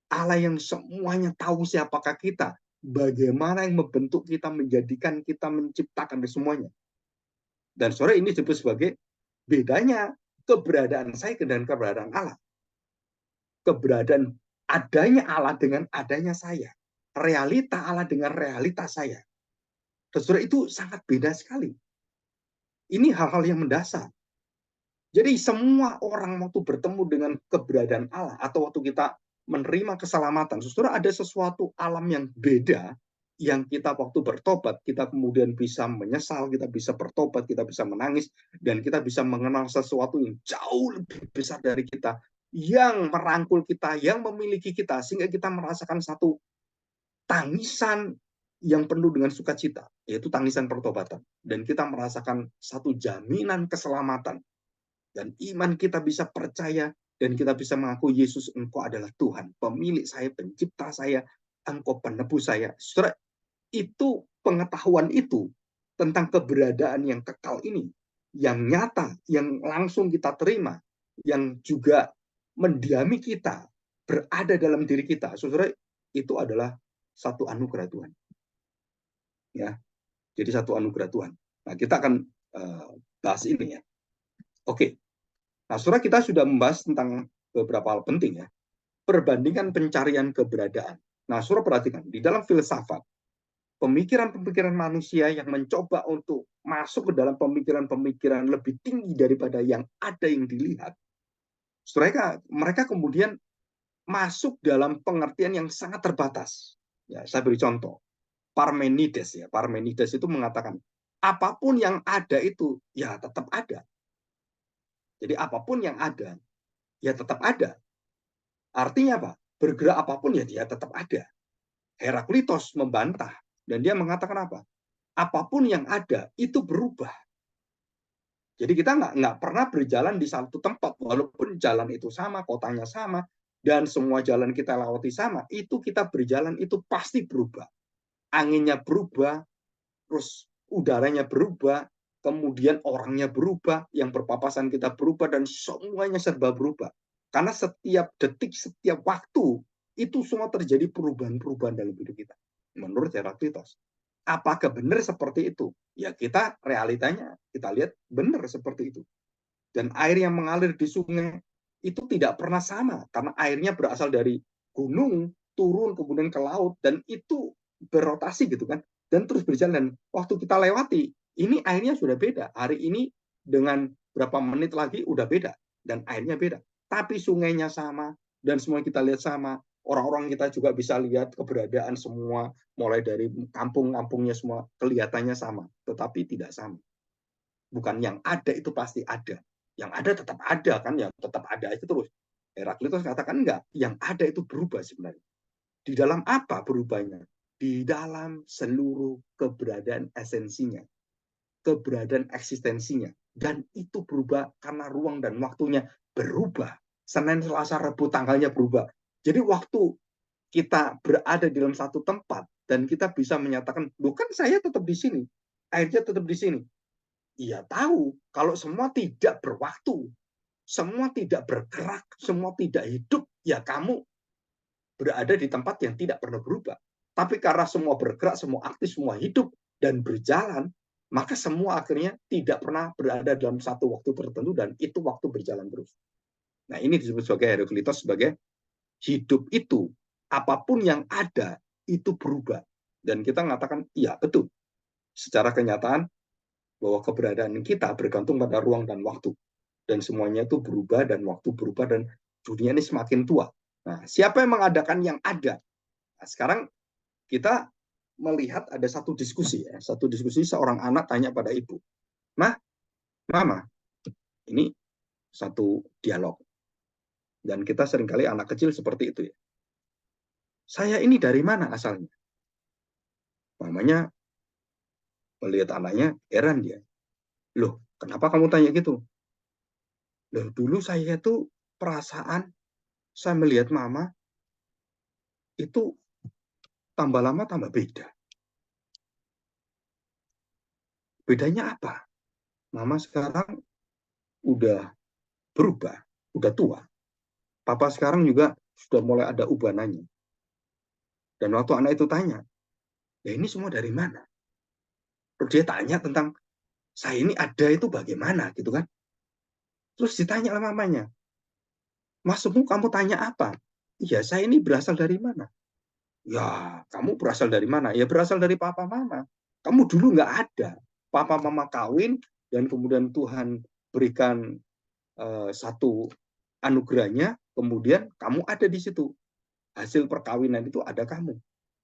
Allah yang semuanya tahu siapakah kita. Bagaimana yang membentuk kita, menjadikan kita, menciptakan semuanya. Dan sore ini disebut sebagai bedanya keberadaan saya dan keberadaan Allah. Keberadaan adanya Allah dengan adanya saya. Realita Allah dengan realita saya. Saudara, itu sangat beda sekali. Ini hal-hal yang mendasar. Jadi semua orang waktu bertemu dengan keberadaan Allah atau waktu kita menerima keselamatan, saudara, ada sesuatu alam yang beda yang kita waktu bertobat, kita kemudian bisa menyesal, kita bisa bertobat, kita bisa menangis, dan kita bisa mengenal sesuatu yang jauh lebih besar dari kita, yang merangkul kita, yang memiliki kita, sehingga kita merasakan satu tangisan yang penuh dengan sukacita, yaitu tangisan pertobatan. Dan kita merasakan satu jaminan keselamatan. Dan iman kita bisa percaya, dan kita bisa mengaku, Yesus, Engkau adalah Tuhan, pemilik saya, pencipta saya, Engkau penebus saya. Saudara, itu pengetahuan itu tentang keberadaan yang kekal ini, yang nyata, yang langsung kita terima, yang juga mendiami kita, berada dalam diri kita. Saudara, itu adalah satu anugerah Tuhan. Ya, jadi satu anugerah Tuhan. Nah, kita akan bahas ini ya. Oke. Nah, saudara, kita sudah membahas tentang beberapa hal penting ya. Perbandingan pencarian keberadaan. Nah, saudara perhatikan, di dalam filsafat, pemikiran-pemikiran manusia yang mencoba untuk masuk ke dalam pemikiran-pemikiran lebih tinggi daripada yang ada yang dilihat, mereka kemudian masuk dalam pengertian yang sangat terbatas. Ya, saya beri contoh. Parmenides ya. Parmenides itu mengatakan apapun yang ada itu ya tetap ada. Jadi apapun yang ada ya tetap ada. Artinya apa? Bergerak apapun ya dia tetap ada. Heraklitos membantah dan dia mengatakan apa? Apapun yang ada itu berubah. Jadi kita nggak pernah berjalan di satu tempat walaupun jalan itu sama, kotanya sama, dan semua jalan kita lewati sama. Itu kita berjalan itu pasti berubah. Anginnya berubah, terus udaranya berubah, kemudian orangnya berubah, yang berpapasan kita berubah, dan semuanya serba berubah. Karena setiap detik, setiap waktu, itu semua terjadi perubahan-perubahan dalam hidup kita. Menurut Heraklitos. Apakah benar seperti itu? Ya kita realitanya, kita lihat benar seperti itu. Dan air yang mengalir di sungai itu tidak pernah sama, karena airnya berasal dari gunung, turun, kemudian ke laut, dan itu berotasi gitu kan, dan terus berjalan. Waktu kita lewati, ini airnya sudah beda. Hari ini dengan berapa menit lagi udah beda, dan airnya beda. Tapi sungainya sama, dan semua kita lihat sama. Orang-orang kita juga bisa lihat keberadaan semua, mulai dari kampung-kampungnya semua kelihatannya sama, tetapi tidak sama. Bukan yang ada itu pasti ada. Yang ada tetap ada kan, yang tetap ada itu terus. Heraklitus katakan enggak, yang ada itu berubah sebenarnya. Di dalam apa berubahnya? Di dalam seluruh keberadaan esensinya, keberadaan eksistensinya. Dan itu berubah karena ruang dan waktunya berubah. Senin, Selasa, Rabu tanggalnya berubah. Jadi waktu kita berada di dalam satu tempat dan kita bisa menyatakan, loh kan saya tetap di sini, airnya tetap di sini. Iya tahu, kalau semua tidak berwaktu, semua tidak bergerak, semua tidak hidup, ya kamu berada di tempat yang tidak pernah berubah. Tapi karena semua bergerak, semua aktif, semua hidup, dan berjalan, maka semua akhirnya tidak pernah berada dalam satu waktu tertentu, dan itu waktu berjalan terus. Nah, ini disebut sebagai Heraklitos sebagai hidup itu, apapun yang ada, itu berubah. Dan kita mengatakan, iya betul. Secara kenyataan, bahwa keberadaan kita bergantung pada ruang dan waktu. Dan semuanya itu berubah, dan waktu berubah, dan dunia ini semakin tua. Nah, siapa yang mengadakan yang ada? Nah, sekarang kita melihat ada satu diskusi ya. Satu diskusi seorang anak tanya pada ibu, "Mah, Mama," ini satu dialog. Dan kita seringkali anak kecil seperti itu ya. "Saya ini dari mana asalnya?" Mamanya melihat anaknya, heran dia. "Loh, kenapa kamu tanya gitu?" "Loh, dulu saya tuh perasaan saya melihat mama itu tambah lama tambah beda." Bedanya apa? Mama sekarang udah berubah, udah tua. Papa sekarang juga sudah mulai ada ubananya. Dan waktu anak itu tanya, ya ini semua dari mana? Terus dia tanya tentang, saya ini ada itu bagaimana gitu kan. Terus ditanya oleh mamanya, maksudmu kamu tanya apa? Iya, saya ini berasal dari mana? Ya, kamu berasal dari mana? Ya berasal dari papa mama. Kamu dulu nggak ada. Papa mama kawin, dan kemudian Tuhan berikan satu anugerahnya, kemudian kamu ada di situ. Hasil perkawinan itu ada kamu.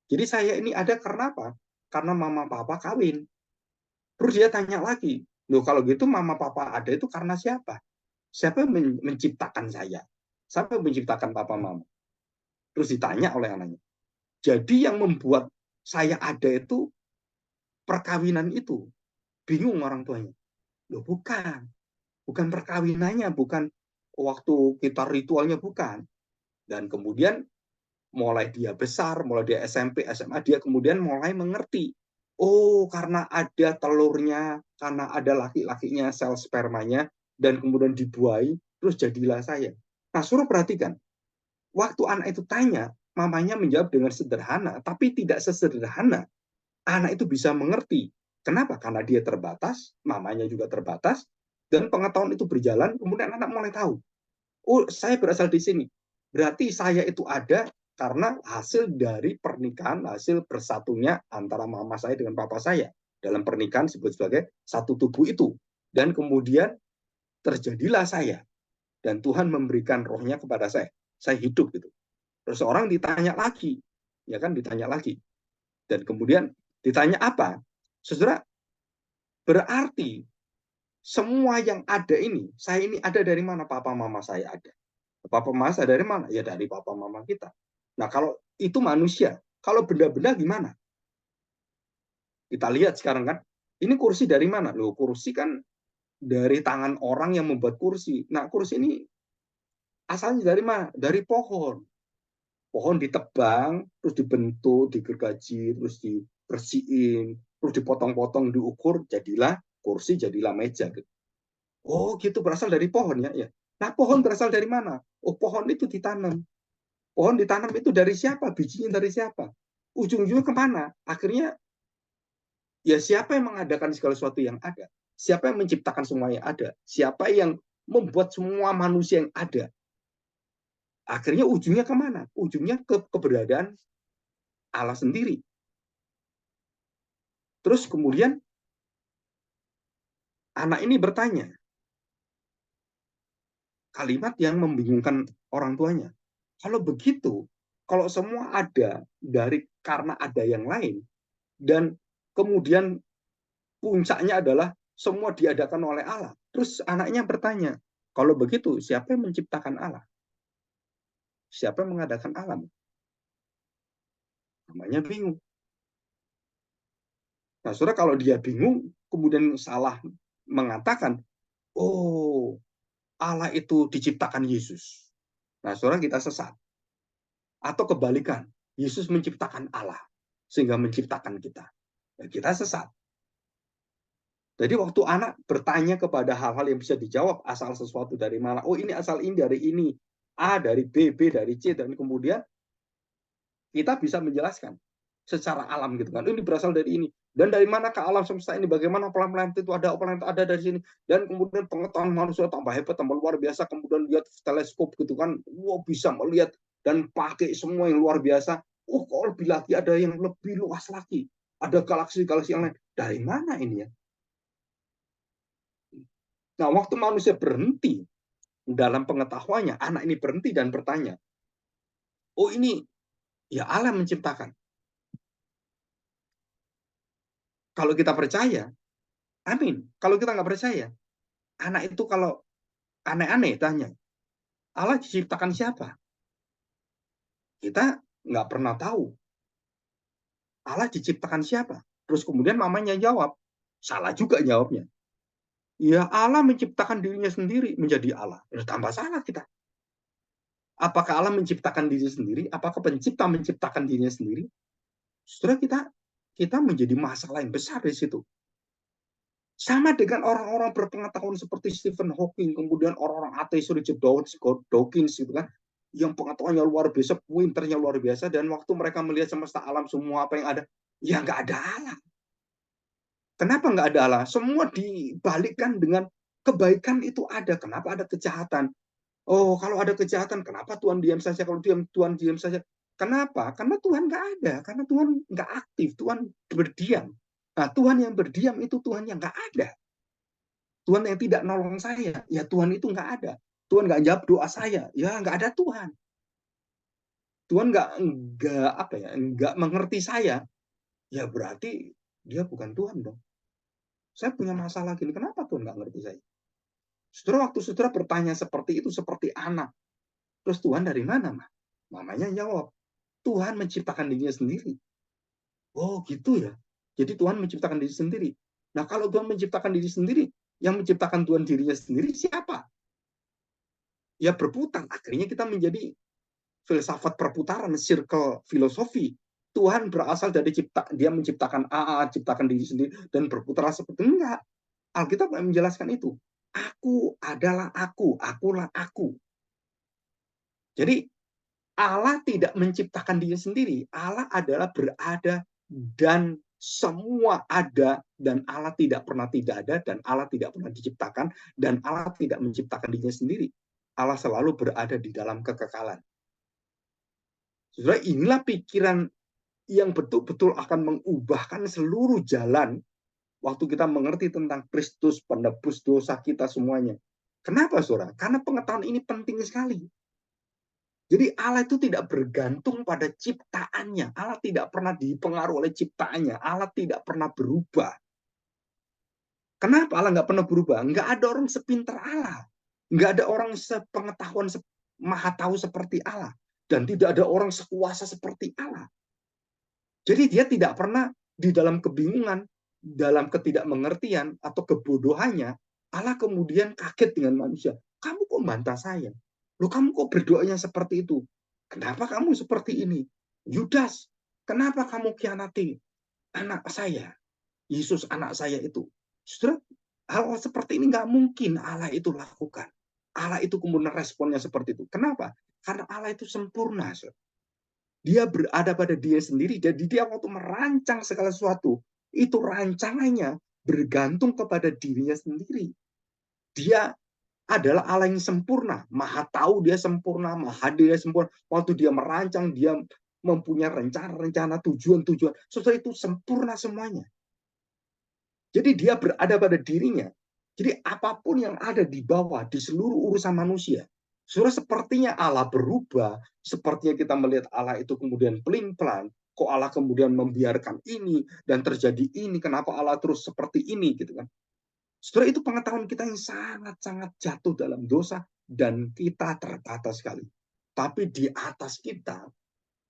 Jadi saya ini ada karena apa? Karena mama papa kawin. Terus dia tanya lagi, loh kalau gitu mama papa ada itu karena siapa? Siapa yang menciptakan saya? Siapa yang menciptakan papa mama? Terus ditanya oleh anaknya. Jadi yang membuat saya ada itu perkawinan itu. Bingung orang tuanya. Loh bukan. Bukan perkawinannya, bukan waktu kita ritualnya, bukan. Dan kemudian mulai dia besar, mulai dia SMP, SMA, dia kemudian mulai mengerti. Oh, karena ada telurnya, karena ada laki-lakinya, sel spermanya, dan kemudian dibuai, terus jadilah saya. Nah, suruh perhatikan. Waktu anak itu tanya, mamanya menjawab dengan sederhana, tapi tidak sesederhana. Anak itu bisa mengerti. Kenapa? Karena dia terbatas, mamanya juga terbatas, dan pengetahuan itu berjalan, kemudian anak mulai tahu. Oh, saya berasal di sini. Berarti saya itu ada karena hasil dari pernikahan, hasil bersatunya antara mama saya dengan papa saya. Dalam pernikahan disebut sebagai satu tubuh itu. Dan kemudian terjadilah saya. Dan Tuhan memberikan rohnya kepada saya. Saya hidup gitu. Terus orang ditanya lagi. Ya kan, ditanya lagi. Dan kemudian ditanya apa? Saudara, berarti semua yang ada ini, saya ini ada dari mana? Papa mama saya ada. Papa mama saya dari mana? Ya dari papa mama kita. Nah kalau itu manusia, kalau benda-benda gimana? Kita lihat sekarang kan, ini kursi dari mana? Loh kursi kan dari tangan orang yang membuat kursi. Nah kursi ini asalnya dari mana? Dari pohon. Pohon ditebang, terus dibentuk, digergaji, terus dibersihin, terus dipotong-potong, diukur, jadilah kursi, jadilah meja. Oh gitu, berasal dari pohon ya. Ya. Nah pohon berasal dari mana? Oh pohon itu ditanam. Pohon ditanam itu dari siapa? Bijinya dari siapa? Ujung-ujungnya kemana? Akhirnya ya siapa yang mengadakan segala sesuatu yang ada? Siapa yang menciptakan semua yang ada? Siapa yang membuat semua manusia yang ada? Akhirnya ujungnya kemana? Ujungnya ke keberadaan Allah sendiri. Terus kemudian anak ini bertanya, kalimat yang membingungkan orang tuanya. Kalau begitu, kalau semua ada dari karena ada yang lain, dan kemudian puncaknya adalah semua diadakan oleh Allah. Terus anaknya bertanya, kalau begitu siapa yang menciptakan Allah? Siapa yang mengadakan alam? Namanya bingung. Nah, saudara kalau dia bingung, kemudian salah mengatakan, oh Allah itu diciptakan Yesus. Nah, saudara kita sesat. Atau kebalikan, Yesus menciptakan Allah sehingga menciptakan kita. Ya, kita sesat. Jadi waktu anak bertanya kepada hal-hal yang bisa dijawab, asal sesuatu dari mana? Oh ini asal ini dari ini. A dari B, B dari C, dan kemudian kita bisa menjelaskan secara alam gitu kan. Ini berasal dari ini. Dan dari mana ke alam semesta ini? Bagaimana planet itu ada dari sini. Dan kemudian pengetahuan manusia tambah hebat, tambah luar biasa. Kemudian lihat teleskop gitu kan. Wow, bisa melihat dan pakai semua yang luar biasa. Oh, kok lebih lagi ada yang lebih luas lagi. Ada galaksi-galaksi yang lain. Dari mana ini ya? Nah, waktu manusia berhenti dalam pengetahuannya, anak ini berhenti dan bertanya, oh ini ya Allah menciptakan. Kalau kita percaya, amin. Kalau kita nggak percaya, anak itu kalau aneh-aneh tanya, Allah diciptakan siapa? Kita nggak pernah tahu. Allah diciptakan siapa? Terus kemudian mamanya jawab, salah juga jawabnya. Ya Allah menciptakan dirinya sendiri menjadi Allah. Ya, tambah salah kita. Apakah Allah menciptakan diri sendiri? Apakah pencipta menciptakan dirinya sendiri? Setelah kita menjadi masalah yang besar di situ. Sama dengan orang-orang berpengetahuan seperti Stephen Hawking, kemudian orang-orang ateis Richard Dawkins gitu kan, yang pengetahuannya luar biasa, pinternya luar biasa, dan waktu mereka melihat semesta alam semua apa yang ada, ya nggak ada Allah. Kenapa nggak ada Allah? Semua dibalikkan dengan kebaikan itu ada. Kenapa ada kejahatan? Oh, kalau ada kejahatan, kenapa Tuhan diam saja? Kalau Tuhan diam saja. Kenapa? Karena Tuhan nggak ada. Karena Tuhan nggak aktif. Tuhan berdiam. Nah, Tuhan yang berdiam itu Tuhan yang nggak ada. Tuhan yang tidak nolong saya. Ya Tuhan itu nggak ada. Tuhan nggak jawab doa saya. Ya nggak ada Tuhan. Tuhan nggak mengerti saya, ya berarti dia bukan Tuhan dong. Saya punya masalah gini, kenapa Tuhan nggak ngerti saya? Saudara, waktu saudara bertanya seperti itu, seperti anak, terus Tuhan dari mana, mah? Mamanya jawab, Tuhan menciptakan dirinya sendiri. Oh gitu ya. Jadi Tuhan menciptakan diri sendiri. Nah kalau Tuhan menciptakan diri sendiri, yang menciptakan Tuhan dirinya sendiri siapa? Ya berputar. Akhirnya kita menjadi filsafat perputaran, circle filosofi. Tuhan berasal dari dia menciptakan ciptakan diri sendiri dan berputar seperti enggak. Alkitab menjelaskan itu. Aku adalah aku, akulah aku. Jadi Allah tidak menciptakan diri sendiri. Allah adalah berada dan semua ada, dan Allah tidak pernah tidak ada, dan Allah tidak pernah diciptakan, dan Allah tidak menciptakan dirinya sendiri. Allah selalu berada di dalam kekekalan. Saudara, inilah pikiran yang betul-betul akan mengubahkan seluruh jalan waktu kita mengerti tentang Kristus, penebus dosa kita semuanya. Kenapa, saudara? Karena pengetahuan ini penting sekali. Jadi Allah itu tidak bergantung pada ciptaannya. Allah tidak pernah dipengaruhi oleh ciptaannya. Allah tidak pernah berubah. Kenapa Allah nggak pernah berubah? Nggak ada orang sepintar Allah. Nggak ada orang sepengetahuan, maha tahu seperti Allah. Dan tidak ada orang sekuasa seperti Allah. Jadi dia tidak pernah di dalam kebingungan, dalam ketidakmengertian atau kebodohannya, Allah kemudian kaget dengan manusia. Kamu kok bantah saya? Loh, kamu kok berdoanya seperti itu? Kenapa kamu seperti ini? Yudas, kenapa kamu khianati anak saya? Yesus anak saya itu. Saudara, hal seperti ini nggak mungkin Allah itu lakukan. Allah itu kemudian responnya seperti itu. Kenapa? Karena Allah itu sempurna. Saudara. Dia berada pada dia sendiri. Jadi dia waktu merancang segala sesuatu, itu rancangannya bergantung kepada dirinya sendiri. Dia adalah Allah yang sempurna. Maha tahu dia sempurna, maha hadir dia sempurna. Waktu dia merancang, dia mempunyai rencana-rencana, tujuan-tujuan. Sesuatu itu sempurna semuanya. Jadi dia berada pada dirinya. Jadi apapun yang ada di bawah, di seluruh urusan manusia, sudah sepertinya Allah berubah, sepertinya kita melihat Allah itu kemudian pelin-pelan, kok Allah kemudian membiarkan ini, dan terjadi ini, kenapa Allah terus seperti ini, gitu kan. Setelah itu pengetahuan kita yang sangat-sangat jatuh dalam dosa, dan kita terbatas sekali. Tapi di atas kita,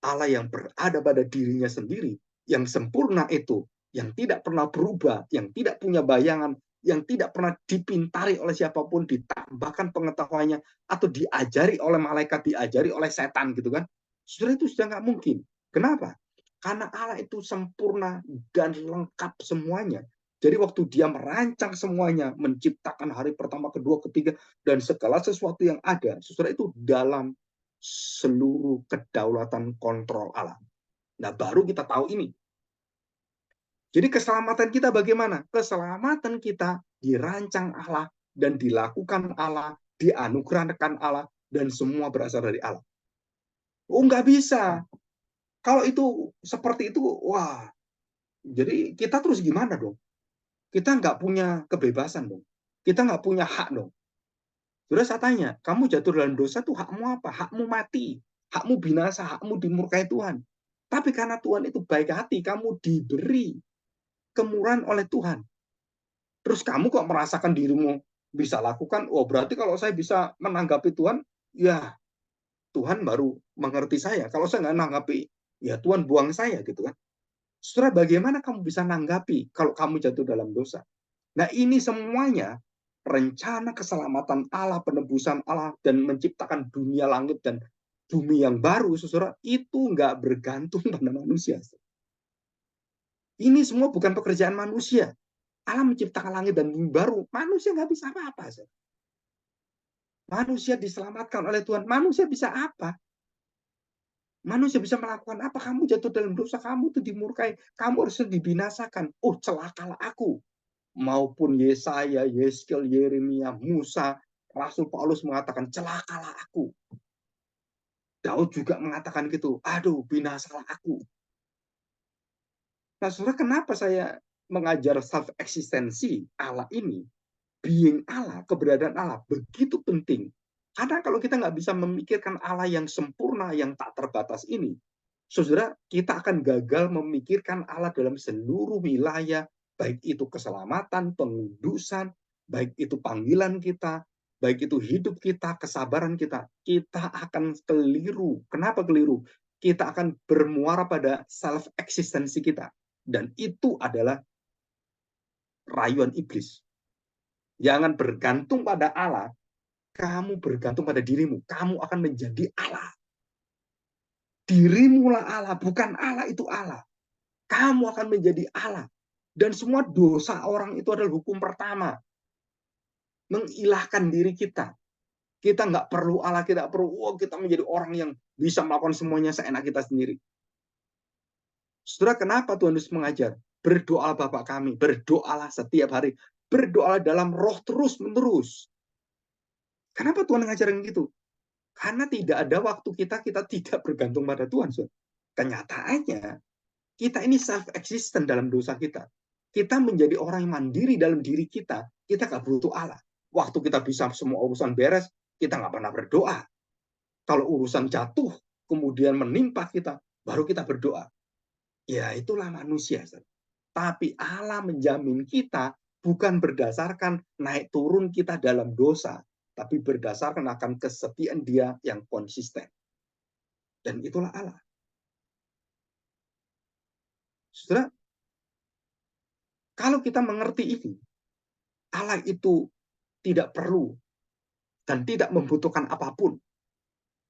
Allah yang berada pada dirinya sendiri, yang sempurna itu, yang tidak pernah berubah, yang tidak punya bayangan, yang tidak pernah dipintari oleh siapapun, ditambahkan pengetahuannya, atau diajari oleh malaikat, diajari oleh setan, gitu kan. Sudah itu sudah nggak mungkin. Kenapa? Karena Allah itu sempurna dan lengkap semuanya. Jadi waktu dia merancang semuanya, menciptakan hari pertama, kedua, ketiga, dan segala sesuatu yang ada, sesudah itu dalam seluruh kedaulatan kontrol Allah. Nah, baru kita tahu ini. Jadi keselamatan kita bagaimana? Keselamatan kita dirancang Allah dan dilakukan Allah, dianugerahkan Allah, dan semua berasal dari Allah. Oh, nggak bisa. Kalau itu seperti itu, wah, jadi kita terus gimana dong? Kita nggak punya kebebasan dong. Kita nggak punya hak dong. Terus saya tanya, kamu jatuh dalam dosa tuh hakmu apa? Hakmu mati, hakmu binasa, hakmu dimurkai Tuhan. Tapi karena Tuhan itu baik hati, kamu diberi kemurahan oleh Tuhan. Terus kamu kok merasakan dirimu bisa lakukan, oh berarti kalau saya bisa menanggapi Tuhan, ya Tuhan baru mengerti saya. Kalau saya nggak menanggapi, ya Tuhan buang saya gitu kan. Setelah bagaimana kamu bisa menanggapi kalau kamu jatuh dalam dosa? Nah ini semuanya rencana keselamatan Allah, penebusan Allah, dan menciptakan dunia langit dan bumi yang baru, saudara, itu nggak bergantung pada manusia. Ini semua bukan pekerjaan manusia. Allah menciptakan langit dan bumi baru. Manusia nggak bisa apa-apa. Manusia diselamatkan oleh Tuhan. Manusia bisa apa? Manusia bisa melakukan apa? Kamu jatuh dalam dosa, kamu itu dimurkai. Kamu harus dibinasakan. Oh, celakalah aku. Maupun Yesaya, Yeskel, Yeremia, Musa, Rasul Paulus mengatakan, celakalah aku. Daud juga mengatakan gitu. Aduh, binasalah aku. Nah, saudara, kenapa saya mengajar self-eksistensi Allah ini? Being Allah, keberadaan Allah, begitu penting. Karena kalau kita nggak bisa memikirkan Allah yang sempurna, yang tak terbatas ini, saudara, kita akan gagal memikirkan Allah dalam seluruh wilayah, baik itu keselamatan, pengudusan, baik itu panggilan kita, baik itu hidup kita, kesabaran kita. Kita akan keliru. Kenapa keliru? Kita akan bermuara pada self-eksistensi kita. Dan itu adalah rayuan iblis. Jangan bergantung pada Allah, kamu bergantung pada dirimu. Kamu akan menjadi Allah. Dirimulah Allah, bukan Allah itu Allah. Kamu akan menjadi Allah. Dan semua dosa orang itu adalah hukum pertama. Mengilahkan diri kita. Kita nggak perlu Allah, kita perlu kita menjadi orang yang bisa melakukan semuanya seenak kita sendiri. Saudara, kenapa Tuhan Yesus mengajar? Berdoa Bapa kami, berdoalah setiap hari. Berdoalah dalam roh terus-menerus. Kenapa Tuhan ngajarin gitu? Karena tidak ada waktu kita tidak bergantung pada Tuhan. Kenyataannya, kita ini self-existent dalam dosa kita. Kita menjadi orang yang mandiri dalam diri kita. Kita nggak butuh Allah. Waktu kita bisa semua urusan beres, kita nggak pernah berdoa. Kalau urusan jatuh, kemudian menimpa kita, baru kita berdoa. Ya, itulah manusia. Tapi Allah menjamin kita bukan berdasarkan naik turun kita dalam dosa, tapi berdasarkan akan kesetiaan Dia yang konsisten. Dan itulah Allah. Saudara, kalau kita mengerti ini, Allah itu tidak perlu dan tidak membutuhkan apapun.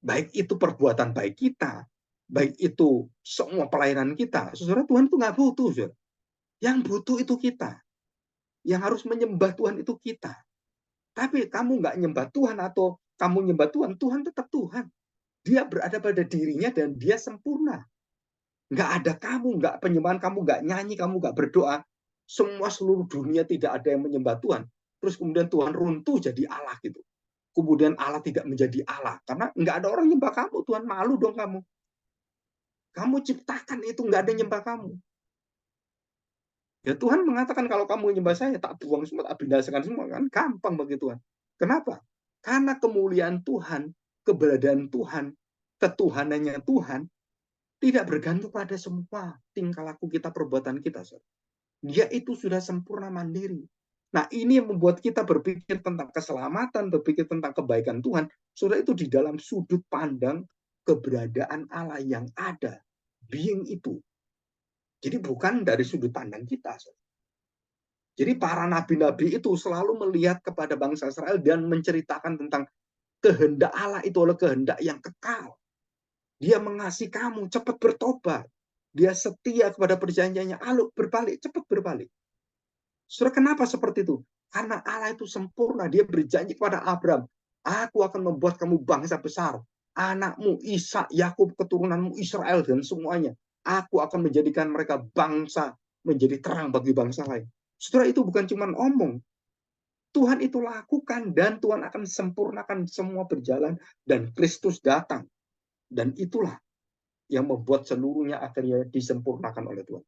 Baik itu perbuatan baik kita, baik itu semua pelayanan kita. Saudara, Tuhan itu nggak butuh. Saudara. Yang butuh itu kita. Yang harus menyembah Tuhan itu kita. Tapi kamu nggak nyembah Tuhan atau kamu nyembah Tuhan, Tuhan tetap Tuhan. Dia berada pada dirinya dan dia sempurna. Nggak ada kamu, nggak penyembahan kamu, nggak nyanyi, kamu nggak berdoa. Semua seluruh dunia tidak ada yang menyembah Tuhan. Terus kemudian Tuhan runtuh jadi Allah gitu. Kemudian Allah tidak menjadi Allah. Karena nggak ada orang nyembah kamu. Tuhan malu dong kamu. Kamu ciptakan itu, nggak ada nyembah kamu. Ya Tuhan mengatakan kalau kamu nyembah saya, tak buang semua, tak binasakan semua. Kan gampang bagi Tuhan. Kenapa? Karena kemuliaan Tuhan, keberadaan Tuhan, ketuhanannya Tuhan, tidak bergantung pada semua tingkah laku kita, perbuatan kita. Dia itu sudah sempurna mandiri. Nah, ini yang membuat kita berpikir tentang keselamatan, berpikir tentang kebaikan Tuhan. Sudah itu di dalam sudut pandang keberadaan Allah yang ada. Being itu. Jadi bukan dari sudut pandang kita. Jadi para nabi-nabi itu selalu melihat kepada bangsa Israel dan menceritakan tentang kehendak Allah itu adalah kehendak yang kekal. Dia mengasihi kamu, cepat bertobat. Dia setia kepada perjanjiannya, ayo berbalik, cepat berbalik. Saudara, kenapa seperti itu? Karena Allah itu sempurna. Dia berjanji kepada Abraham, aku akan membuat kamu bangsa besar. Anakmu, Ishak, Yakub, keturunanmu, Israel, dan semuanya. Aku akan menjadikan mereka bangsa, menjadi terang bagi bangsa lain. Saudara, itu bukan cuma omong. Tuhan itu lakukan dan Tuhan akan sempurnakan semua berjalan dan Kristus datang. Dan itulah yang membuat seluruhnya akhirnya disempurnakan oleh Tuhan.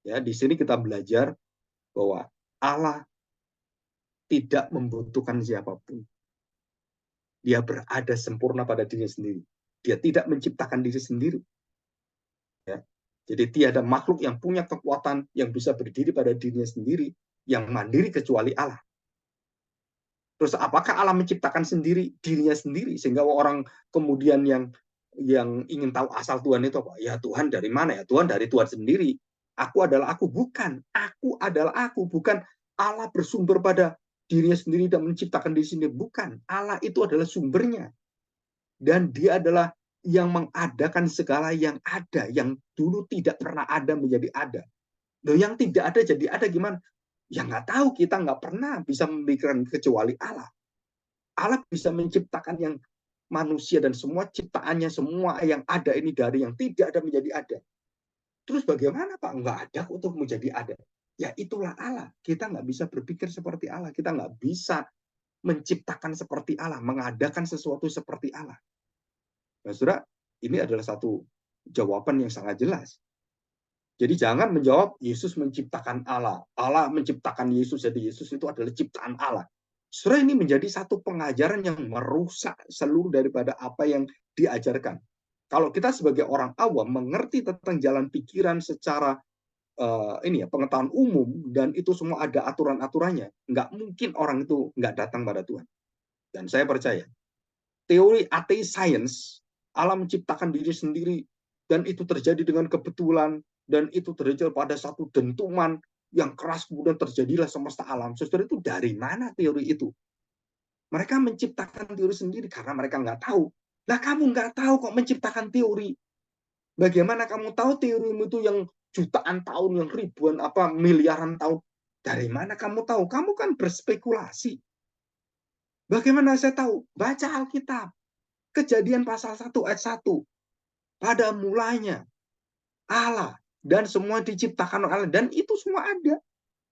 Ya, di sini kita belajar bahwa Allah tidak membutuhkan siapapun. Dia berada sempurna pada dirinya sendiri. Dia tidak menciptakan diri sendiri. Ya. Jadi tiada makhluk yang punya kekuatan yang bisa berdiri pada dirinya sendiri, yang mandiri kecuali Allah. Terus apakah Allah menciptakan sendiri dirinya sendiri sehingga orang kemudian yang ingin tahu asal Tuhan itu apa? Ya Tuhan dari mana ya? Tuhan dari Tuhan sendiri. Aku adalah aku, bukan. Aku adalah aku, bukan Allah bersumber pada dirinya sendiri dan menciptakan diri sendiri, bukan. Allah itu adalah sumbernya. Dan dia adalah yang mengadakan segala yang ada, yang dulu tidak pernah ada menjadi ada. Loh, yang tidak ada jadi ada gimana? Ya nggak tahu, kita nggak pernah bisa memikirkan kecuali Allah. Allah bisa menciptakan yang manusia dan semua ciptaannya, semua yang ada ini dari yang tidak ada menjadi ada. Terus bagaimana Pak? Nggak ada untuk menjadi ada. Ya itulah Allah. Kita nggak bisa berpikir seperti Allah. Kita nggak bisa menciptakan seperti Allah, mengadakan sesuatu seperti Allah. Nah, saudara, ini adalah satu jawaban yang sangat jelas. Jadi jangan menjawab Yesus menciptakan Allah. Allah menciptakan Yesus, jadi Yesus itu adalah ciptaan Allah. Saudara, ini menjadi satu pengajaran yang merusak seluruh daripada apa yang diajarkan. Kalau kita sebagai orang awam mengerti tentang jalan pikiran secara pengetahuan umum dan itu semua ada aturan-aturannya, nggak mungkin orang itu nggak datang pada Tuhan. Dan saya percaya teori ateis science, alam menciptakan diri sendiri dan itu terjadi dengan kebetulan dan itu terjadi pada satu dentuman yang keras kemudian terjadilah semesta alam. Saudara, itu dari mana teori itu? Mereka menciptakan teori sendiri karena mereka nggak tahu. Lah kamu nggak tahu kok menciptakan teori. Bagaimana kamu tahu teorimu itu yang jutaan tahun, yang ribuan, miliaran tahun? Dari mana kamu tahu? Kamu kan berspekulasi. Bagaimana saya tahu? Baca Alkitab. Kejadian pasal 1 ayat 1. Pada mulanya Allah dan semua diciptakan oleh Allah dan itu semua ada.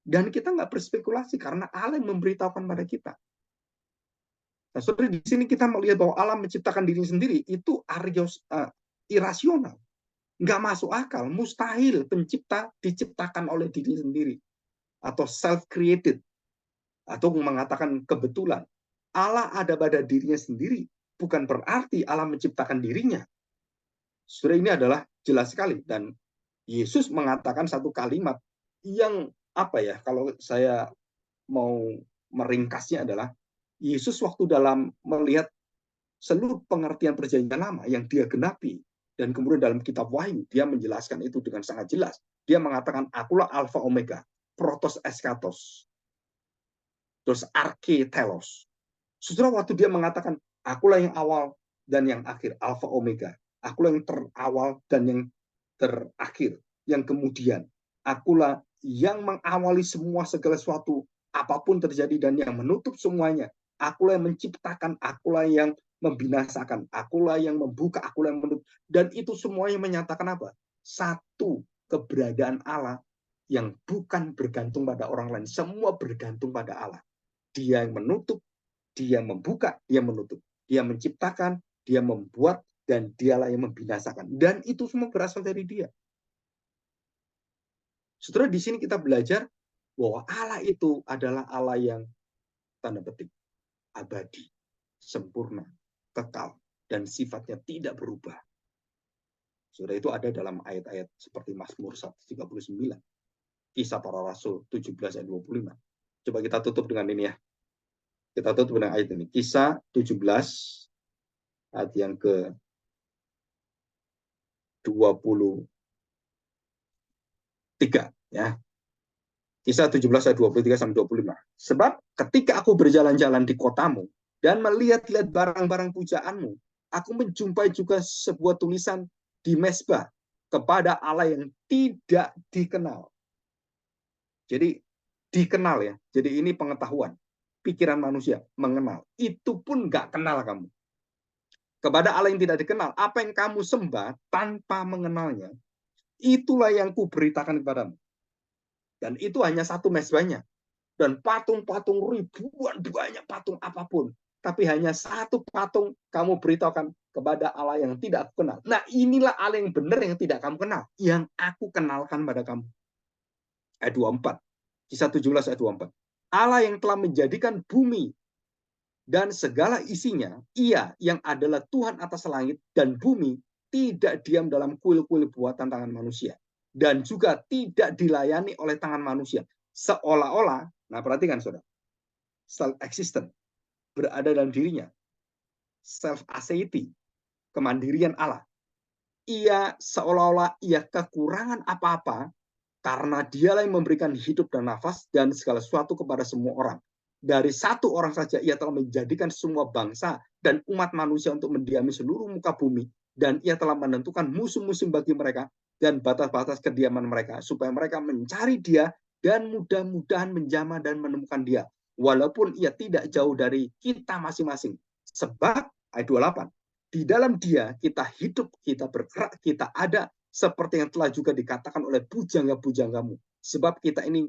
Dan kita nggak berspekulasi karena Allah yang memberitahukan pada kita. Nah, saudara, di sini kita melihat bahwa Allah menciptakan diri sendiri itu irasional, nggak masuk akal, mustahil pencipta diciptakan oleh diri sendiri atau self-created atau mengatakan kebetulan. Allah ada pada dirinya sendiri, bukan berarti Allah menciptakan dirinya. Saudara, ini adalah jelas sekali dan Yesus mengatakan satu kalimat yang kalau saya mau meringkasnya adalah Yesus waktu dalam melihat seluruh pengertian perjanjian lama yang dia genapi dan kemudian dalam kitab Wahyu dia menjelaskan itu dengan sangat jelas. Dia mengatakan akulah alfa omega, protos eskatos, terus arche telos. Saudara, waktu dia mengatakan akulah yang awal dan yang akhir, alfa omega, akulah yang terawal dan yang terakhir, yang kemudian akulah yang mengawali semua segala sesuatu, apapun terjadi dan yang menutup semuanya. Akulah yang menciptakan, akulah yang membinasakan, akulah yang membuka, akulah yang menutup. Dan itu semuanya menyatakan apa? Satu keberadaan Allah yang bukan bergantung pada orang lain. Semua bergantung pada Allah. Dia yang menutup, dia membuka, dia menutup. Dia menciptakan, dia membuat, dan dialah yang membinasakan. Dan itu semua berasal dari dia. Saudara, di sini kita belajar bahwa Allah itu adalah Allah yang tanda petik abadi, sempurna, kekal, dan sifatnya tidak berubah. Saudara, itu ada dalam ayat-ayat seperti Mazmur 139, Kisah Para Rasul 17 ayat 25. Coba kita tutup dengan ini ya. Kita tutup dengan ayat ini. Kisah 17 ayat yang ke 23 ya. Kisah 17 ayat 23 sampai 25. Sebab ketika aku berjalan-jalan di kotamu dan melihat-lihat barang-barang pujaanmu, aku menjumpai juga sebuah tulisan di mezbah kepada Allah yang tidak dikenal. Jadi dikenal ya. Jadi ini pengetahuan. Pikiran manusia mengenal. Itu pun nggak kenal kamu. Kepada Allah yang tidak dikenal, apa yang kamu sembah tanpa mengenalnya, itulah yang kuberitakan kepadamu. Dan itu hanya satu mezbahnya. Dan patung-patung ribuan, banyak patung apapun. Tapi hanya satu patung kamu beritahukan kepada Allah yang tidak aku kenal. Nah, inilah Allah yang benar yang tidak kamu kenal. Yang aku kenalkan pada kamu. Ayat 24. Kisah 17 ayat 24. Allah yang telah menjadikan bumi dan segala isinya, ia yang adalah Tuhan atas langit dan bumi, tidak diam dalam kuil-kuil buatan tangan manusia. Dan juga tidak dilayani oleh tangan manusia. Seolah-olah, nah perhatikan saudara, self-existent, berada dalam dirinya, self-aseity, kemandirian Allah. Ia seolah-olah ia kekurangan apa-apa, karena dialah yang memberikan hidup dan nafas dan segala sesuatu kepada semua orang. Dari satu orang saja ia telah menjadikan semua bangsa dan umat manusia untuk mendiami seluruh muka bumi, dan ia telah menentukan musim-musim bagi mereka dan batas-batas kediaman mereka, supaya mereka mencari dia dan mudah-mudahan menjamah dan menemukan dia, walaupun ia tidak jauh dari kita masing-masing. Sebab ayat 28, di dalam dia kita hidup, kita bergerak, kita ada, seperti yang telah juga dikatakan oleh pujangga-pujanggamu. Sebab kita ini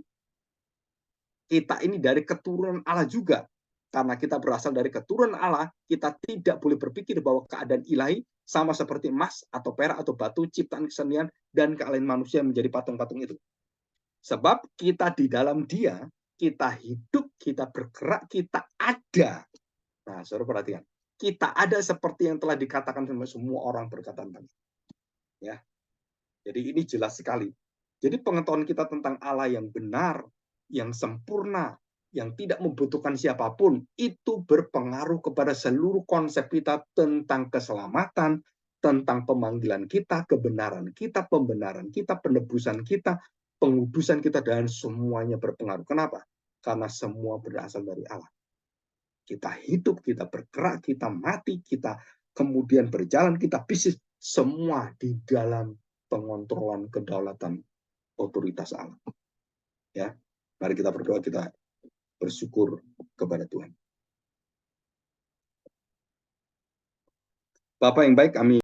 dari keturunan Allah juga. Karena kita berasal dari keturunan Allah, kita tidak boleh berpikir bahwa keadaan ilahi sama seperti emas atau perak atau batu, ciptaan kesenian, dan keahlian manusia menjadi patung-patung itu. Sebab kita di dalam dia kita hidup, kita bergerak, kita ada. Nah, saudara perhatikan. Kita ada seperti yang telah dikatakan sama semua orang berkata tentang. Ya. Jadi ini jelas sekali. Jadi pengetahuan kita tentang Allah yang benar, yang sempurna, yang tidak membutuhkan siapapun, itu berpengaruh kepada seluruh konsep kita tentang keselamatan, tentang pemanggilan kita, kebenaran kita, pembenaran kita, penebusan kita, pengudusan kita, dan semuanya berpengaruh. Kenapa? Karena semua berasal dari Allah. Kita hidup, kita bergerak, kita mati, kita kemudian berjalan, kita bisnis, semua di dalam pengontrolan kedaulatan otoritas Allah. Ya, mari kita berdoa, kita bersyukur kepada Tuhan. Bapak yang baik, kami